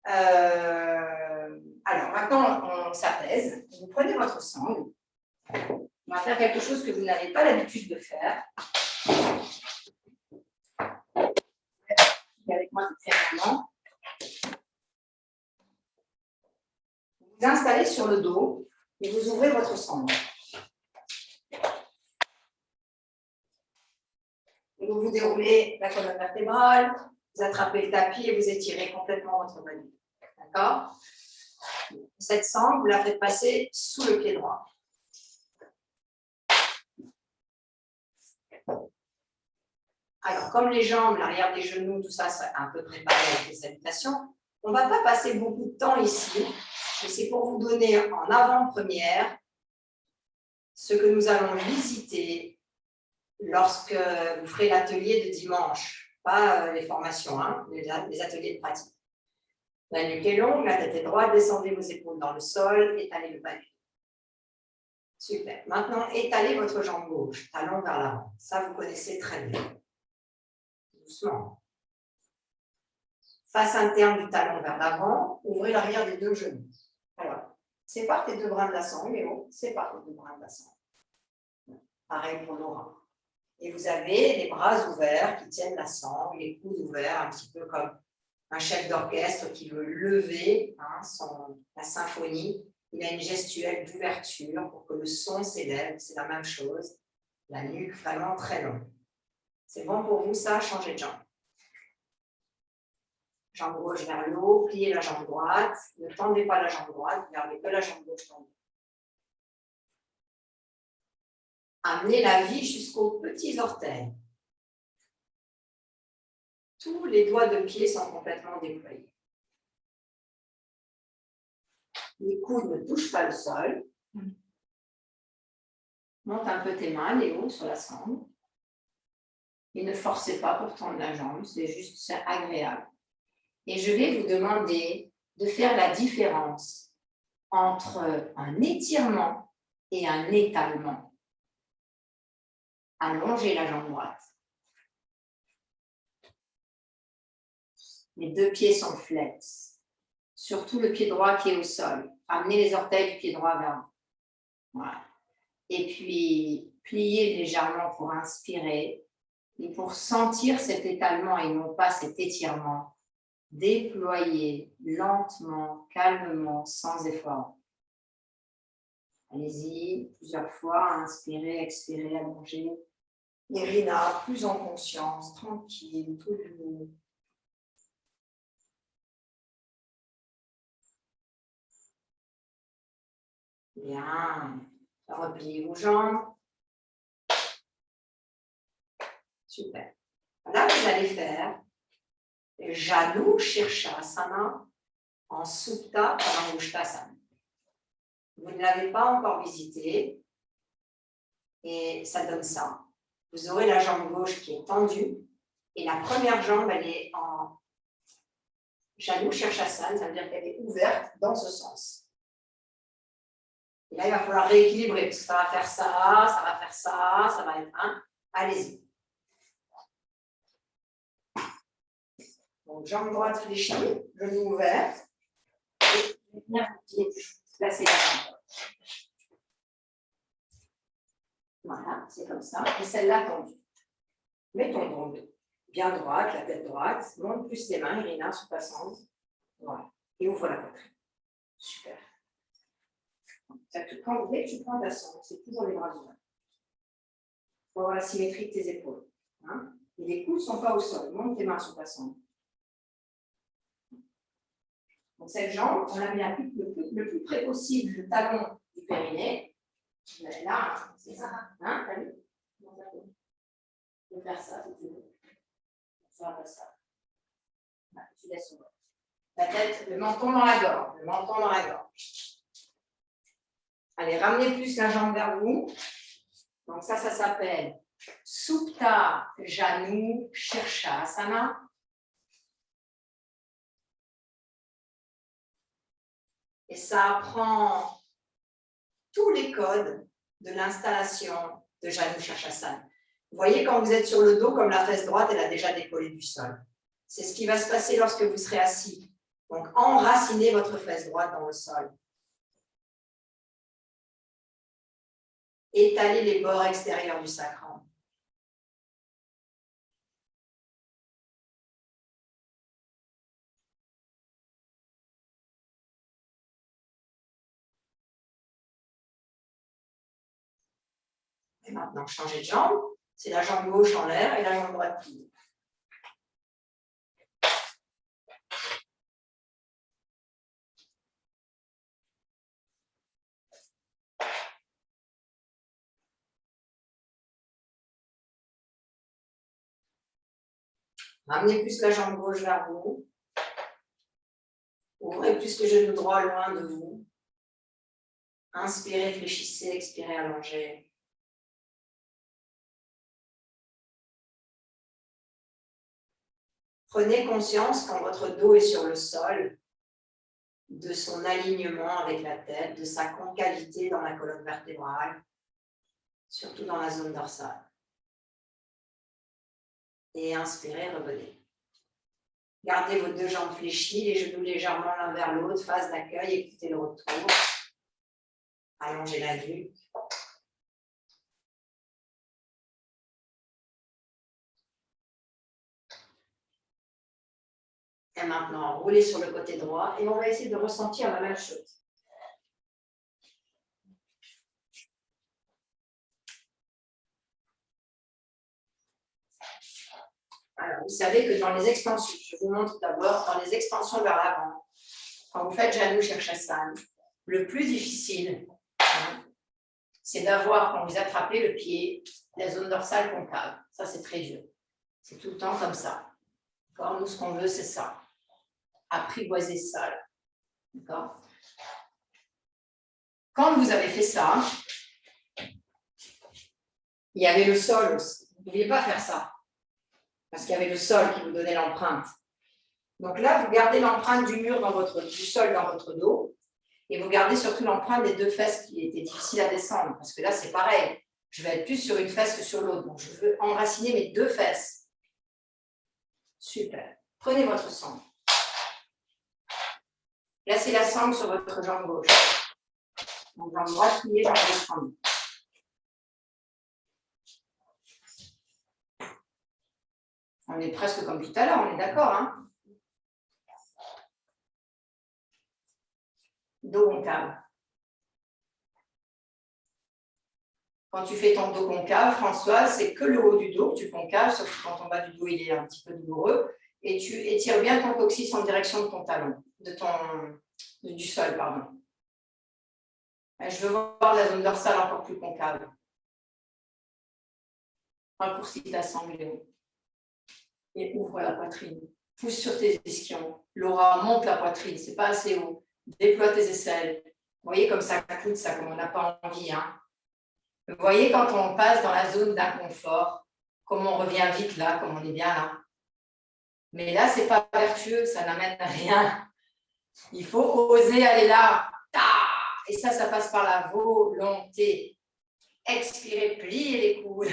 Alors, maintenant, on s'apaise. Vous prenez votre sangle. On va faire quelque chose que vous n'avez pas l'habitude de faire. Avec moi depuis un moment. Vous vous installez sur le dos et vous ouvrez votre sangle. Et vous vous déroulez la colonne vertébrale, vous attrapez le tapis et vous étirez complètement votre body. D'accord? Cette sangle, vous la faites passer sous le pied droit. Alors, comme les jambes, l'arrière des genoux, tout ça, c'est un peu préparé avec les salutations, on ne va pas passer beaucoup de temps ici, mais c'est pour vous donner en avant-première ce que nous allons visiter lorsque vous ferez l'atelier de dimanche, pas les formations, hein, les ateliers de pratique. La nuque est longue, la tête est droite, descendez vos épaules dans le sol, étalez le bas du dos. Super. Maintenant, étalez votre jambe gauche, talon vers l'avant. Ça, vous connaissez très bien. Doucement. Face interne du talon vers l'avant, ouvrez l'arrière des deux genoux. Alors, sépare tes deux bras de la sangle, Léo, sépare tes deux bras de la sangle. Pareil pour Laura. Et vous avez les bras ouverts qui tiennent la sangle, les coudes ouverts, un petit peu comme un chef d'orchestre qui veut lever hein, la symphonie. Il a une gestuelle d'ouverture pour que le son s'élève, c'est la même chose. La nuque vraiment très longue. C'est bon pour vous, ça? Changez de jambe. Jambe gauche vers le haut, pliez la jambe droite. Ne tendez pas la jambe droite, gardez que la jambe gauche tendue. Amenez la vie jusqu'aux petits orteils. Tous les doigts de pied sont complètement déployés. Les coudes ne touchent pas le sol. Monte un peu tes mains, Léo, sur la sangle. Et ne forcez pas pour tendre la jambe, c'est agréable. Et je vais vous demander de faire la différence entre un étirement et un étalement. Allongez la jambe droite. Les deux pieds sont flex. Surtout le pied droit qui est au sol. Amenez les orteils du pied droit vers vous. Voilà. Et puis, pliez légèrement pour inspirer. Et pour sentir cet étalement et non pas cet étirement, déployez lentement, calmement, sans effort. Allez-y, plusieurs fois, inspirez, expirez, allongez. Irina, plus en conscience, tranquille, tout doux. Bien. Repliez vos jambes. Super. Là, vous allez faire Janu Shirshasana en Supta Paramukshasana. Vous ne l'avez pas encore visité et ça donne ça. Vous aurez la jambe gauche qui est tendue et la première jambe, elle est en Janu Shirshasana, ça veut dire qu'elle est ouverte dans ce sens. Et là, il va falloir rééquilibrer parce que ça va faire ça, ça va faire ça, ça va être un. Allez-y. Donc, jambe droite fléchie, genou ouvert. Et bien placer la jambe. Voilà, c'est comme ça. Et celle-là tendue. Mets ton dos bien droite, la tête droite. Monte plus tes mains, Irina, sous ta sangle. Voilà. Et ouvre la poitrine. Super. Quand vous voulez, tu prends ta sangle. C'est toujours les bras ouverts. Il faut avoir la symétrie de tes épaules. Hein? Et les coudes ne sont pas au sol. Monte tes mains sous ta sangle. Donc, cette jambe, on la met le plus près possible le talon du périnée. Là, c'est ça. Hein, t'as vu? Tu peux faire ça si tu veux. Ça va ça. Voilà, tu laisses ouvrir. La tête, le menton dans la gorge. Le menton dans la gorge. Allez, ramenez plus la jambe vers vous. Donc ça s'appelle Supta Janu Shirshasana. Et ça apprend tous les codes de l'installation de Janu Shirshasana. Vous voyez, quand vous êtes sur le dos, comme la fesse droite, elle a déjà décollé du sol. C'est ce qui va se passer lorsque vous serez assis. Donc, enracinez votre fesse droite dans le sol. Étalez les bords extérieurs du sacrum. Et maintenant, changez de jambe. C'est la jambe gauche en l'air et la jambe droite pliée. Ramenez plus la jambe gauche vers vous. Ouvrez plus le genou droit loin de vous. Inspirez, fléchissez, expirez, allongez. Prenez conscience quand votre dos est sur le sol de son alignement avec la tête, de sa concavité dans la colonne vertébrale, surtout dans la zone dorsale. Et inspirez, revenez. Gardez vos deux jambes fléchies, les genoux légèrement l'un vers l'autre, phase d'accueil, écoutez le retour. Allongez la nuque. Et maintenant, roulez sur le côté droit et on va essayer de ressentir la même chose. Alors, vous savez que dans les extensions, je vous montre d'abord, dans les extensions vers l'avant, quand vous faites Janu Shirshasana, le plus difficile, c'est d'avoir, quand vous attrapez le pied, la zone dorsale concave. Ça, c'est très dur. C'est tout le temps comme ça. D'accord? Nous, ce qu'on veut, c'est ça. Apprivoiser ça. D'accord? Quand vous avez fait ça, il y avait le sol aussi. Vous ne pouviez pas faire ça. Parce qu'il y avait le sol qui vous donnait l'empreinte. Donc là, vous gardez l'empreinte du mur du sol dans votre dos. Et vous gardez surtout l'empreinte des deux fesses qui étaient difficiles à descendre. Parce que là, c'est pareil. Je vais être plus sur une fesse que sur l'autre. Donc, je veux enraciner mes deux fesses. Super. Prenez votre sangle. Placez la sangle sur votre jambe gauche. Donc, jambe droite, pliée, jambe gauche tendue. On est presque comme tout à l'heure, on est d'accord, hein? Dos concave. Quand tu fais ton dos concave, Françoise, c'est que le haut du dos que tu concaves, sauf que quand ton bas du dos il est un petit peu douloureux, et tu étires bien ton coccyx en direction de ton talon, du sol, pardon. Et je veux voir la zone dorsale encore plus concave. Raccourcis ta sangle, Léo. Et ouvre la poitrine. Pousse sur tes ischions. Laura, monte la poitrine, c'est pas assez haut. Déploie tes aisselles. Vous voyez comme ça coûte ça, comme on n'a pas envie. Hein. Vous voyez quand on passe dans la zone d'inconfort, comme on revient vite là, comme on est bien là. Mais là, c'est pas vertueux, ça n'amène à rien. Il faut oser aller là. Et ça passe par la volonté. Expirez, pliez les coudes.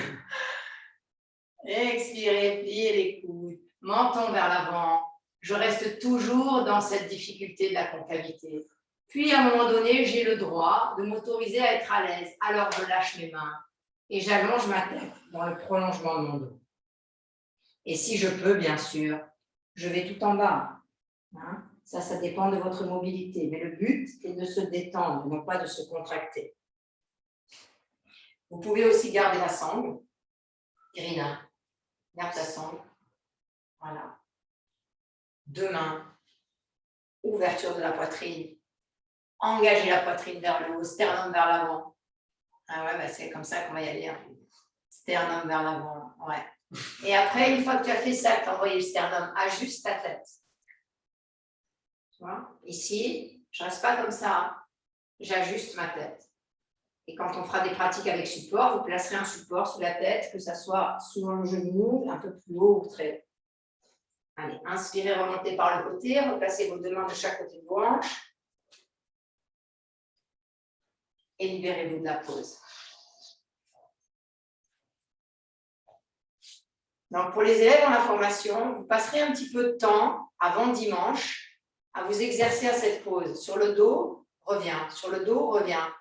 Expirez, pliez les coudes. Menton vers l'avant. je reste toujours dans cette difficulté de la concavité. Puis, à un moment donné, j'ai le droit de m'autoriser à être à l'aise. Alors, je lâche mes mains et j'allonge ma tête dans le prolongement de mon dos. Et si je peux, bien sûr, je vais tout en bas. Hein? Ça dépend de votre mobilité. Mais le but est de se détendre, non pas de se contracter. Vous pouvez aussi garder la sangle. Irina, garde ta sangle. Voilà. Deux mains. Ouverture de la poitrine. Engagez la poitrine vers le haut, sternum vers l'avant. Ah ouais, bah c'est comme ça qu'on va y aller. Hein. Sternum vers l'avant. Ouais. Et après, une fois que tu as fait ça, tu as envoyé le sternum, ajuste ta tête. Tu vois? Ici, je ne reste pas comme ça. J'ajuste ma tête. Et quand on fera des pratiques avec support, vous placerez un support sous la tête, que ça soit sous le genou, un peu plus haut ou très haut. Allez, inspirez, remontez par le côté, replacez vos deux mains de chaque côté de vos hanches. Et libérez-vous de la pause. Donc, pour les élèves dans la formation, vous passerez un petit peu de temps avant dimanche à vous exercer à cette pause. Sur le dos, reviens. Sur le dos, reviens.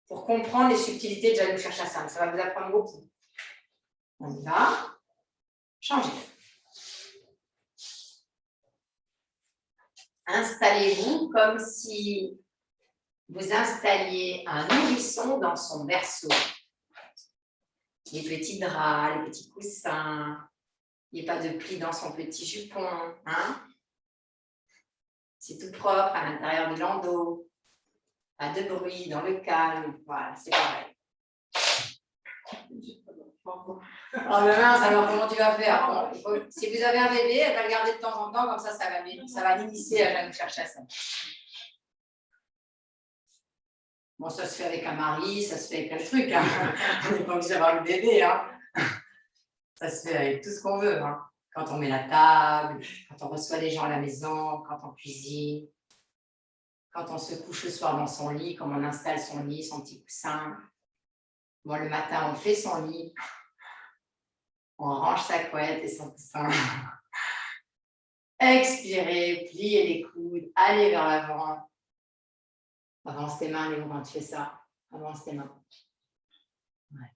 Pour comprendre les subtilités de Janu Shirshasana. Ça va vous apprendre beaucoup. On y va. Changez. Installez-vous comme si vous installiez un nourrisson dans son berceau. Les petits draps, les petits coussins. Il n'y a pas de plis dans son petit jupon. Hein? C'est tout propre à l'intérieur du landau. Pas de bruit, dans le calme. Voilà, c'est pareil. Alors demain, savoir comment tu vas faire. Bon, si vous avez un bébé, elle va le garder de temps en temps, comme ça va l'initier à Janu Shirshasana. Bon, ça se fait avec un mari, ça se fait avec plein de trucs. Hein. On n'est pas obligé d'avoir le bébé. Hein. Ça se fait avec tout ce qu'on veut. Hein. Quand on met la table, quand on reçoit des gens à la maison, quand on cuisine, quand on se couche le soir dans son lit, comme on installe son lit, son petit coussin. Bon, le matin, on fait son lit. On range sa couette et son coussin. Expirez, pliez les coudes, allez vers l'avant. Avance tes mains, Léo, quand tu fais ça. Avance tes mains. Ouais.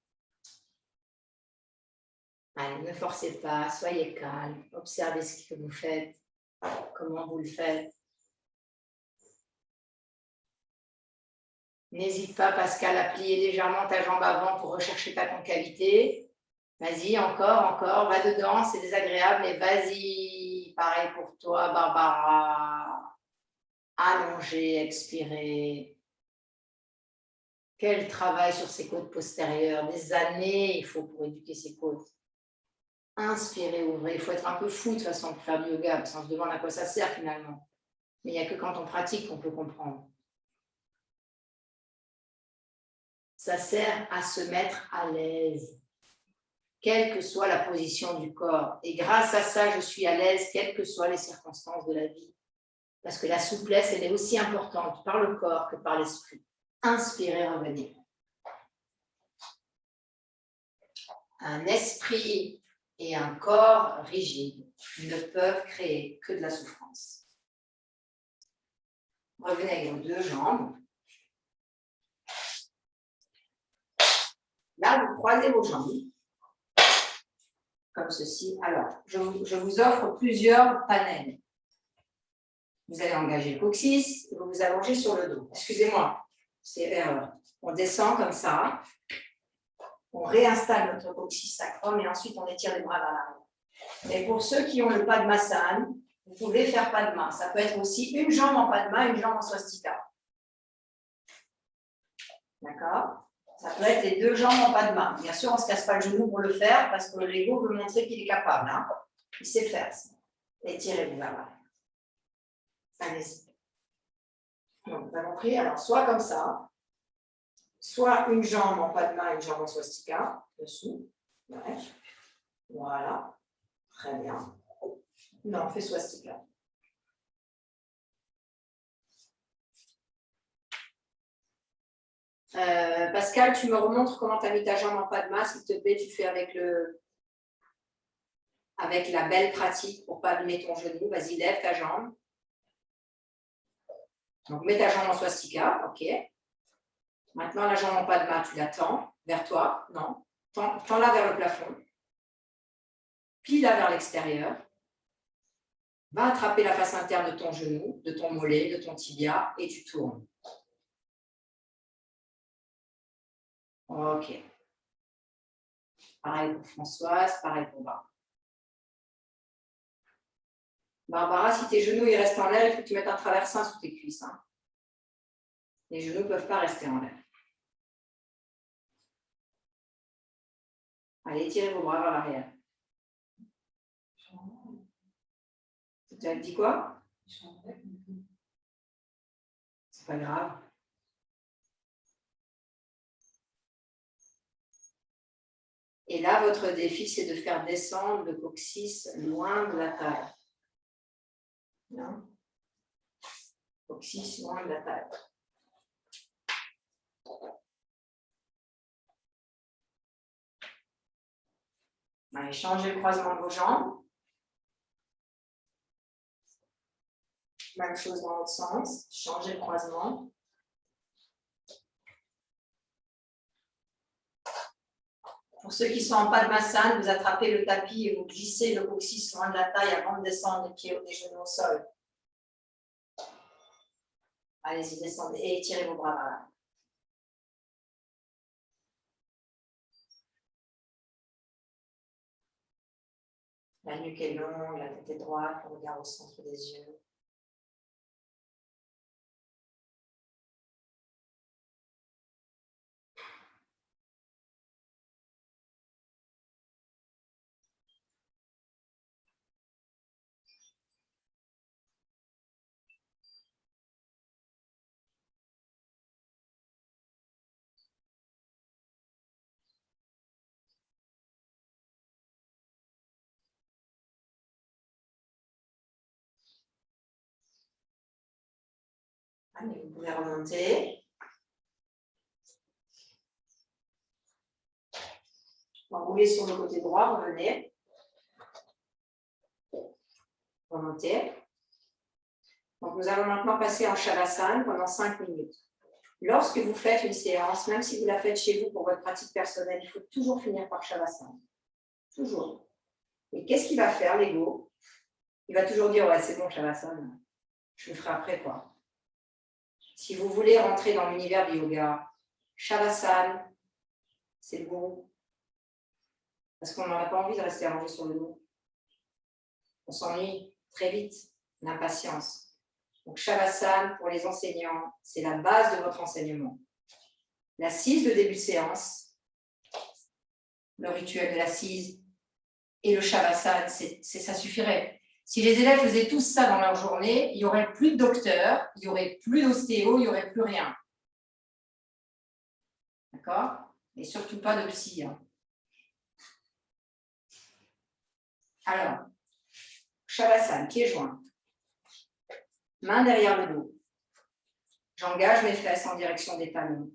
Allez, ne forcez pas, soyez calme. Observez ce que vous faites, comment vous le faites. N'hésite pas, Pascal, à plier légèrement ta jambe avant pour rechercher ta concavité. Vas-y, encore, va dedans, c'est désagréable, mais vas-y. Pareil pour toi, Barbara. Allongez, expirez. Quel travail sur ses côtes postérieures. Des années, il faut pour éduquer ses côtes. Inspirez, ouvrez. Il faut être un peu fou de toute façon pour faire du yoga, parce qu'on se demande à quoi ça sert finalement. Mais il n'y a que quand on pratique qu'on peut comprendre. Ça sert à se mettre à l'aise, quelle que soit la position du corps. Et grâce à ça, je suis à l'aise, quelles que soient les circonstances de la vie. Parce que la souplesse, elle est aussi importante par le corps que par l'esprit. Inspirez, revenez. Un esprit et un corps rigide ne peuvent créer que de la souffrance. Revenez avec vos deux jambes. Là, vous croisez vos jambes, comme ceci. Alors, je vous offre plusieurs panels. Vous allez engager le coccyx et vous vous allongez sur le dos. Excusez-moi, c'est erreur. On descend comme ça. On réinstalle notre coccyx sacrum et ensuite on étire les bras vers l'arrière. Mais pour ceux qui ont le Padmasana, vous pouvez faire Padma. Ça peut être aussi une jambe en Padma, une jambe en swastika. D'accord? Ça peut être les deux jambes en Padma. Bien sûr, on ne se casse pas le genou pour le faire parce que l'ego veut montrer qu'il est capable. Hein? Il sait faire ça. Étirez-vous vers l'arrière. Allez-y. Donc, nous avons pris, alors, soit comme ça, soit une jambe en Padma et une jambe en swastika, dessous. Ouais. Voilà. Très bien. Non, on fait swastika. Pascal, tu me remontres comment tu as mis ta jambe en Padma, s'il te plaît, tu fais avec le avec la belle pratique pour ne pas abîmer ton genou. Vas-y, lève ta jambe. Donc, mets ta jambe en swastika, ok. Maintenant, la jambe en pas de main, tu la tends vers toi, non. Tends-la vers le plafond. Plie-la vers l'extérieur. Va attraper la face interne de ton genou, de ton mollet, de ton tibia, et tu tournes. Ok. Pareil pour Françoise, pareil pour Barbara. Barbara, si tes genoux ils restent en l'air, il faut que tu mettes un traversin sous tes cuisses. Hein. Les genoux ne peuvent pas rester en l'air. Allez, tirez vos bras vers l'arrière. Tu as dit quoi? C'est pas grave. Et là, votre défi, c'est de faire descendre le coccyx loin de la taille. Non? Coccyx loin de la taille. Allez, changez le croisement de vos jambes. Même chose dans l'autre sens. Changez le croisement. Pour ceux qui sont en Padmasana, vous attrapez le tapis et vous glissez le coccyx loin de la taille avant de descendre les pieds ou les genoux au sol. Allez-y, descendez et étirez vos bras vers là. La nuque est longue, la tête est droite, le regard au centre des yeux. Allez, vous pouvez remonter. Enroulez sur le côté droit, revenez. Remontez. Donc, nous allons maintenant passer en Shavasana pendant 5 minutes. Lorsque vous faites une séance, même si vous la faites chez vous pour votre pratique personnelle, il faut toujours finir par Shavasana. Toujours. Et qu'est-ce qu'il va faire, l'ego? Il va toujours dire, ouais, c'est bon, Shavasana, je le ferai après, quoi. Si vous voulez rentrer dans l'univers du yoga, Shavasana, c'est le gourou. Parce qu'on n'en a pas envie de rester allongé sur le dos. On s'ennuie très vite, l'impatience. Donc, Shavasana, pour les enseignants, c'est la base de votre enseignement. L'assise de début de séance, le rituel de l'assise et le Shavasana, ça suffirait. Si les élèves faisaient tous ça dans leur journée, il n'y aurait plus de docteur, il n'y aurait plus d'ostéo, il n'y aurait plus rien. D'accord? Et surtout pas de psy. Hein. Alors, Shavasana, pieds joints. Main derrière le dos. J'engage mes fesses en direction des talons.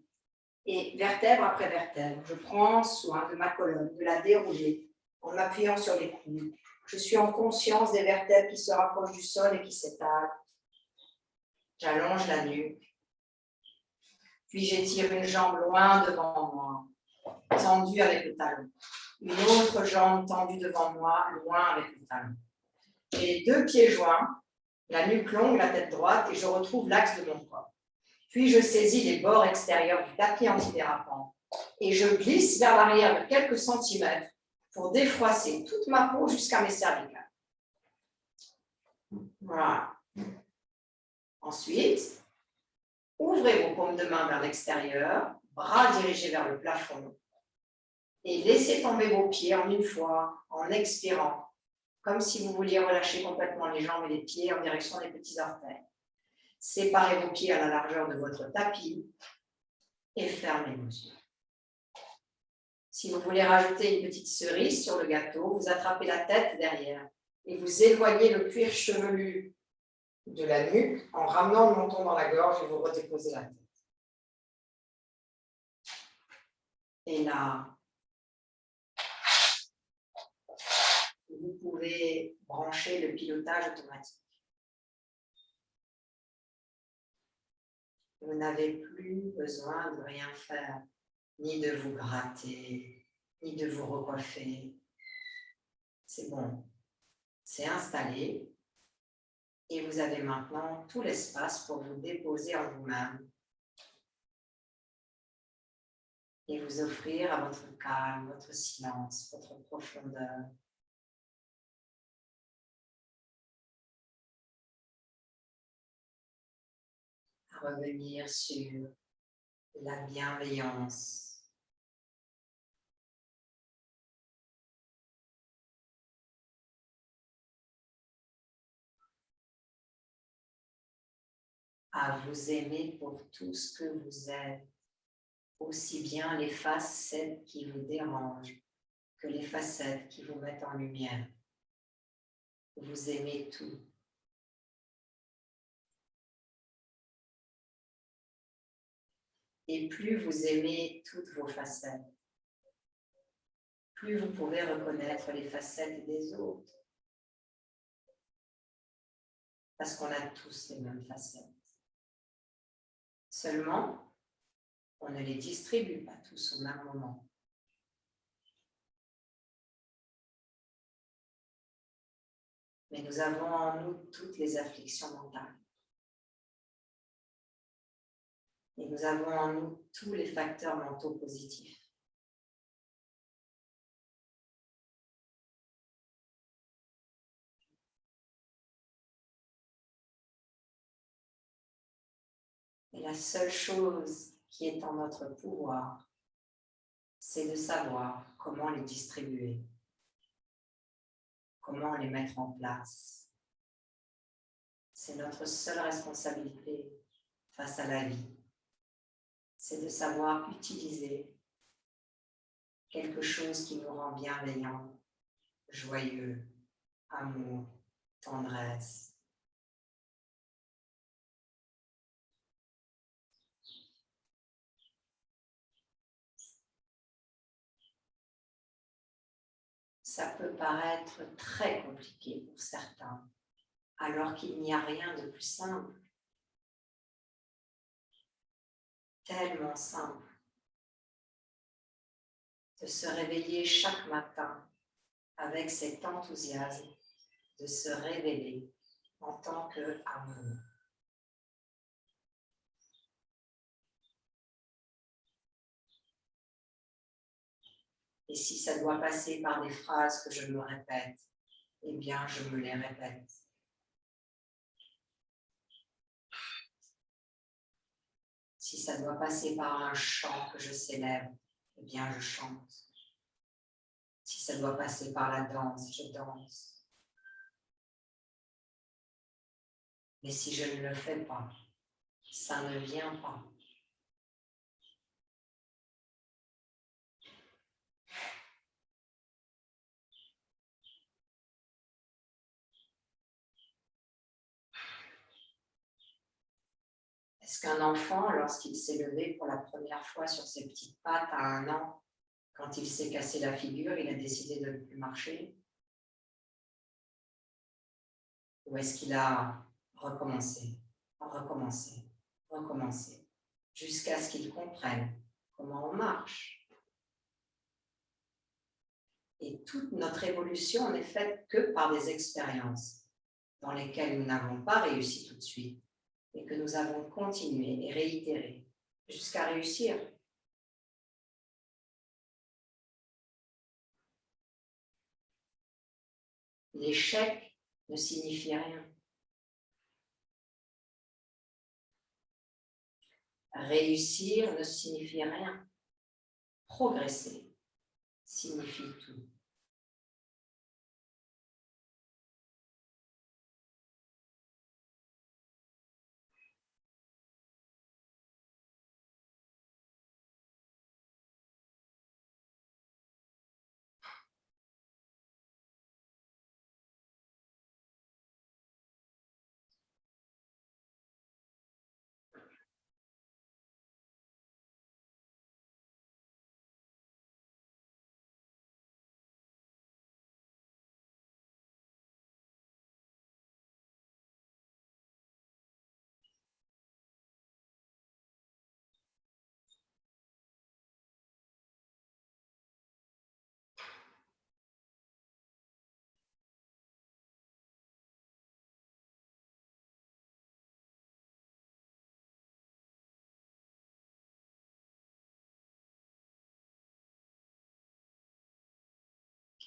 Et vertèbre après vertèbre, je prends soin de ma colonne, de la dérouler en m'appuyant sur les coudes. Je suis en conscience des vertèbres qui se rapprochent du sol et qui s'étalent. J'allonge la nuque. Puis j'étire une jambe loin devant moi, tendue avec le talon. Une autre jambe tendue devant moi, loin avec le talon. Et les deux pieds joints, la nuque longue, la tête droite, et je retrouve l'axe de mon corps. Puis je saisis les bords extérieurs du tapis antidérapant et je glisse vers l'arrière de quelques centimètres pour défroisser toute ma peau jusqu'à mes cervicales. Voilà. Ensuite, ouvrez vos paumes de main vers l'extérieur, bras dirigés vers le plafond et laissez tomber vos pieds en une fois, en expirant, comme si vous vouliez relâcher complètement les jambes et les pieds en direction des petits orteils. Séparez vos pieds à la largeur de votre tapis et fermez vos yeux. Si vous voulez rajouter une petite cerise sur le gâteau, vous attrapez la tête derrière et vous éloignez le cuir chevelu de la nuque en ramenant le menton dans la gorge et vous redéposez la tête. Et là, vous pouvez pouvez brancher le pilotage automatique. Vous n'avez plus besoin de rien faire, ni de vous gratter, ni de vous recoiffer. C'est bon, c'est installé et vous avez maintenant tout l'espace pour vous déposer en vous-même et vous offrir à votre calme, votre silence, votre profondeur. À revenir sur la bienveillance. À vous aimer pour tout ce que vous êtes, aussi bien les facettes qui vous dérangent que les facettes qui vous mettent en lumière. Vous aimez tout. Et plus vous aimez toutes vos facettes, plus vous pouvez reconnaître les facettes des autres. Parce qu'on a tous les mêmes facettes. Seulement, on ne les distribue pas tous au même moment. Mais nous avons en nous toutes les afflictions mentales. Et nous avons en nous tous les facteurs mentaux positifs. Et la seule chose qui est en notre pouvoir, c'est de savoir comment les distribuer, comment les mettre en place. C'est notre seule responsabilité face à la vie. C'est de savoir utiliser quelque chose qui nous rend bienveillants, joyeux, amour, tendresse. Ça peut paraître très compliqué pour certains, alors qu'il n'y a rien de plus simple. Tellement simple de se réveiller chaque matin avec cet enthousiasme de se révéler en tant qu'amour. Et si ça doit passer par des phrases que je me répète, eh bien, je me les répète. Si ça doit passer par un chant que je célèbre, eh bien, je chante. Si ça doit passer par la danse, je danse. Mais si je ne le fais pas, ça ne vient pas. Est-ce qu'un enfant, lorsqu'il s'est levé pour la première fois sur ses petites pattes à 1 an, quand il s'est cassé la figure, il a décidé de ne plus marcher? Ou est-ce qu'il a recommencé, jusqu'à ce qu'il comprenne comment on marche? Et toute notre évolution n'est faite que par des expériences dans lesquelles nous n'avons pas réussi tout de suite, et que nous avons continué et réitéré jusqu'à réussir. L'échec ne signifie rien. Réussir ne signifie rien. Progresser signifie tout.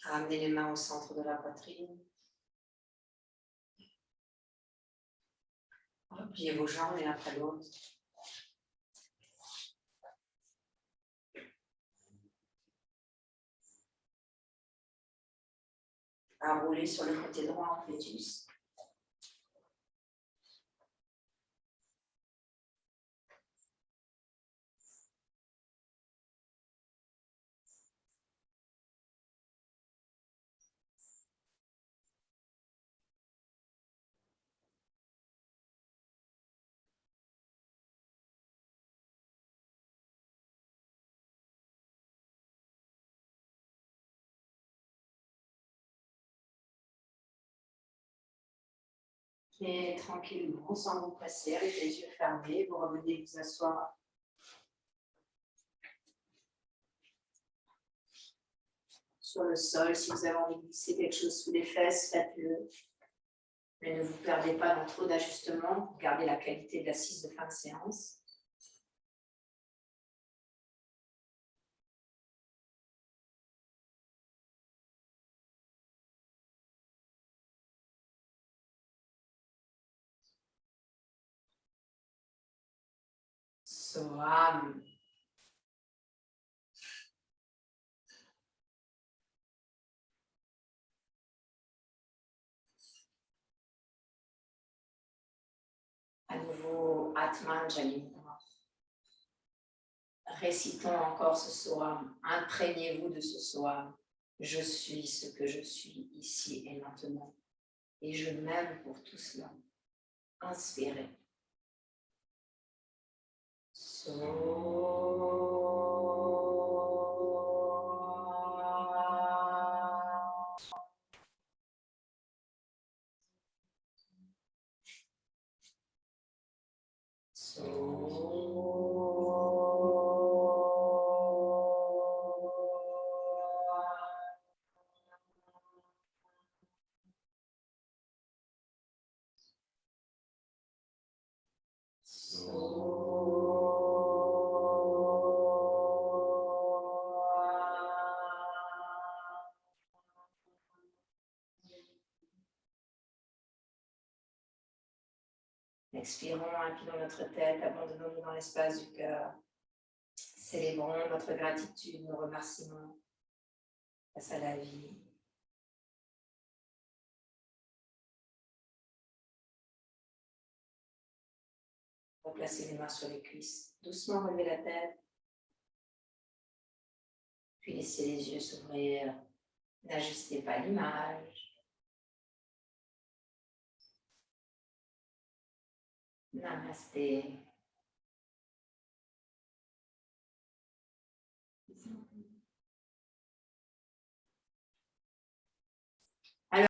Ramenez les mains au centre de la poitrine. Repliez vos jambes l'une après l'autre. Enroulez sur le côté droit en fœtus. Et tranquillement, sans vous presser, avec les yeux fermés, vous revenez vous asseoir sur le sol. Si vous avez envie de glisser quelque chose sous les fesses, faites-le. Mais ne vous perdez pas dans trop d'ajustements pour garder la qualité de l'assise de fin de séance. Soham. À nouveau, Atman Jalindra. Récitons encore ce Soham. Imprégnez-vous de ce Soham. Je suis ce que je suis ici et maintenant. Et je m'aime pour tout cela. Inspirez. Expirons, inclinons notre tête, abandonnons-nous dans l'espace du cœur. Célébrons notre gratitude, nos remerciements face à la vie. Replacez les mains sur les cuisses. Doucement relevez la tête. Puis laissez les yeux s'ouvrir. N'ajustez pas l'image. Namasté.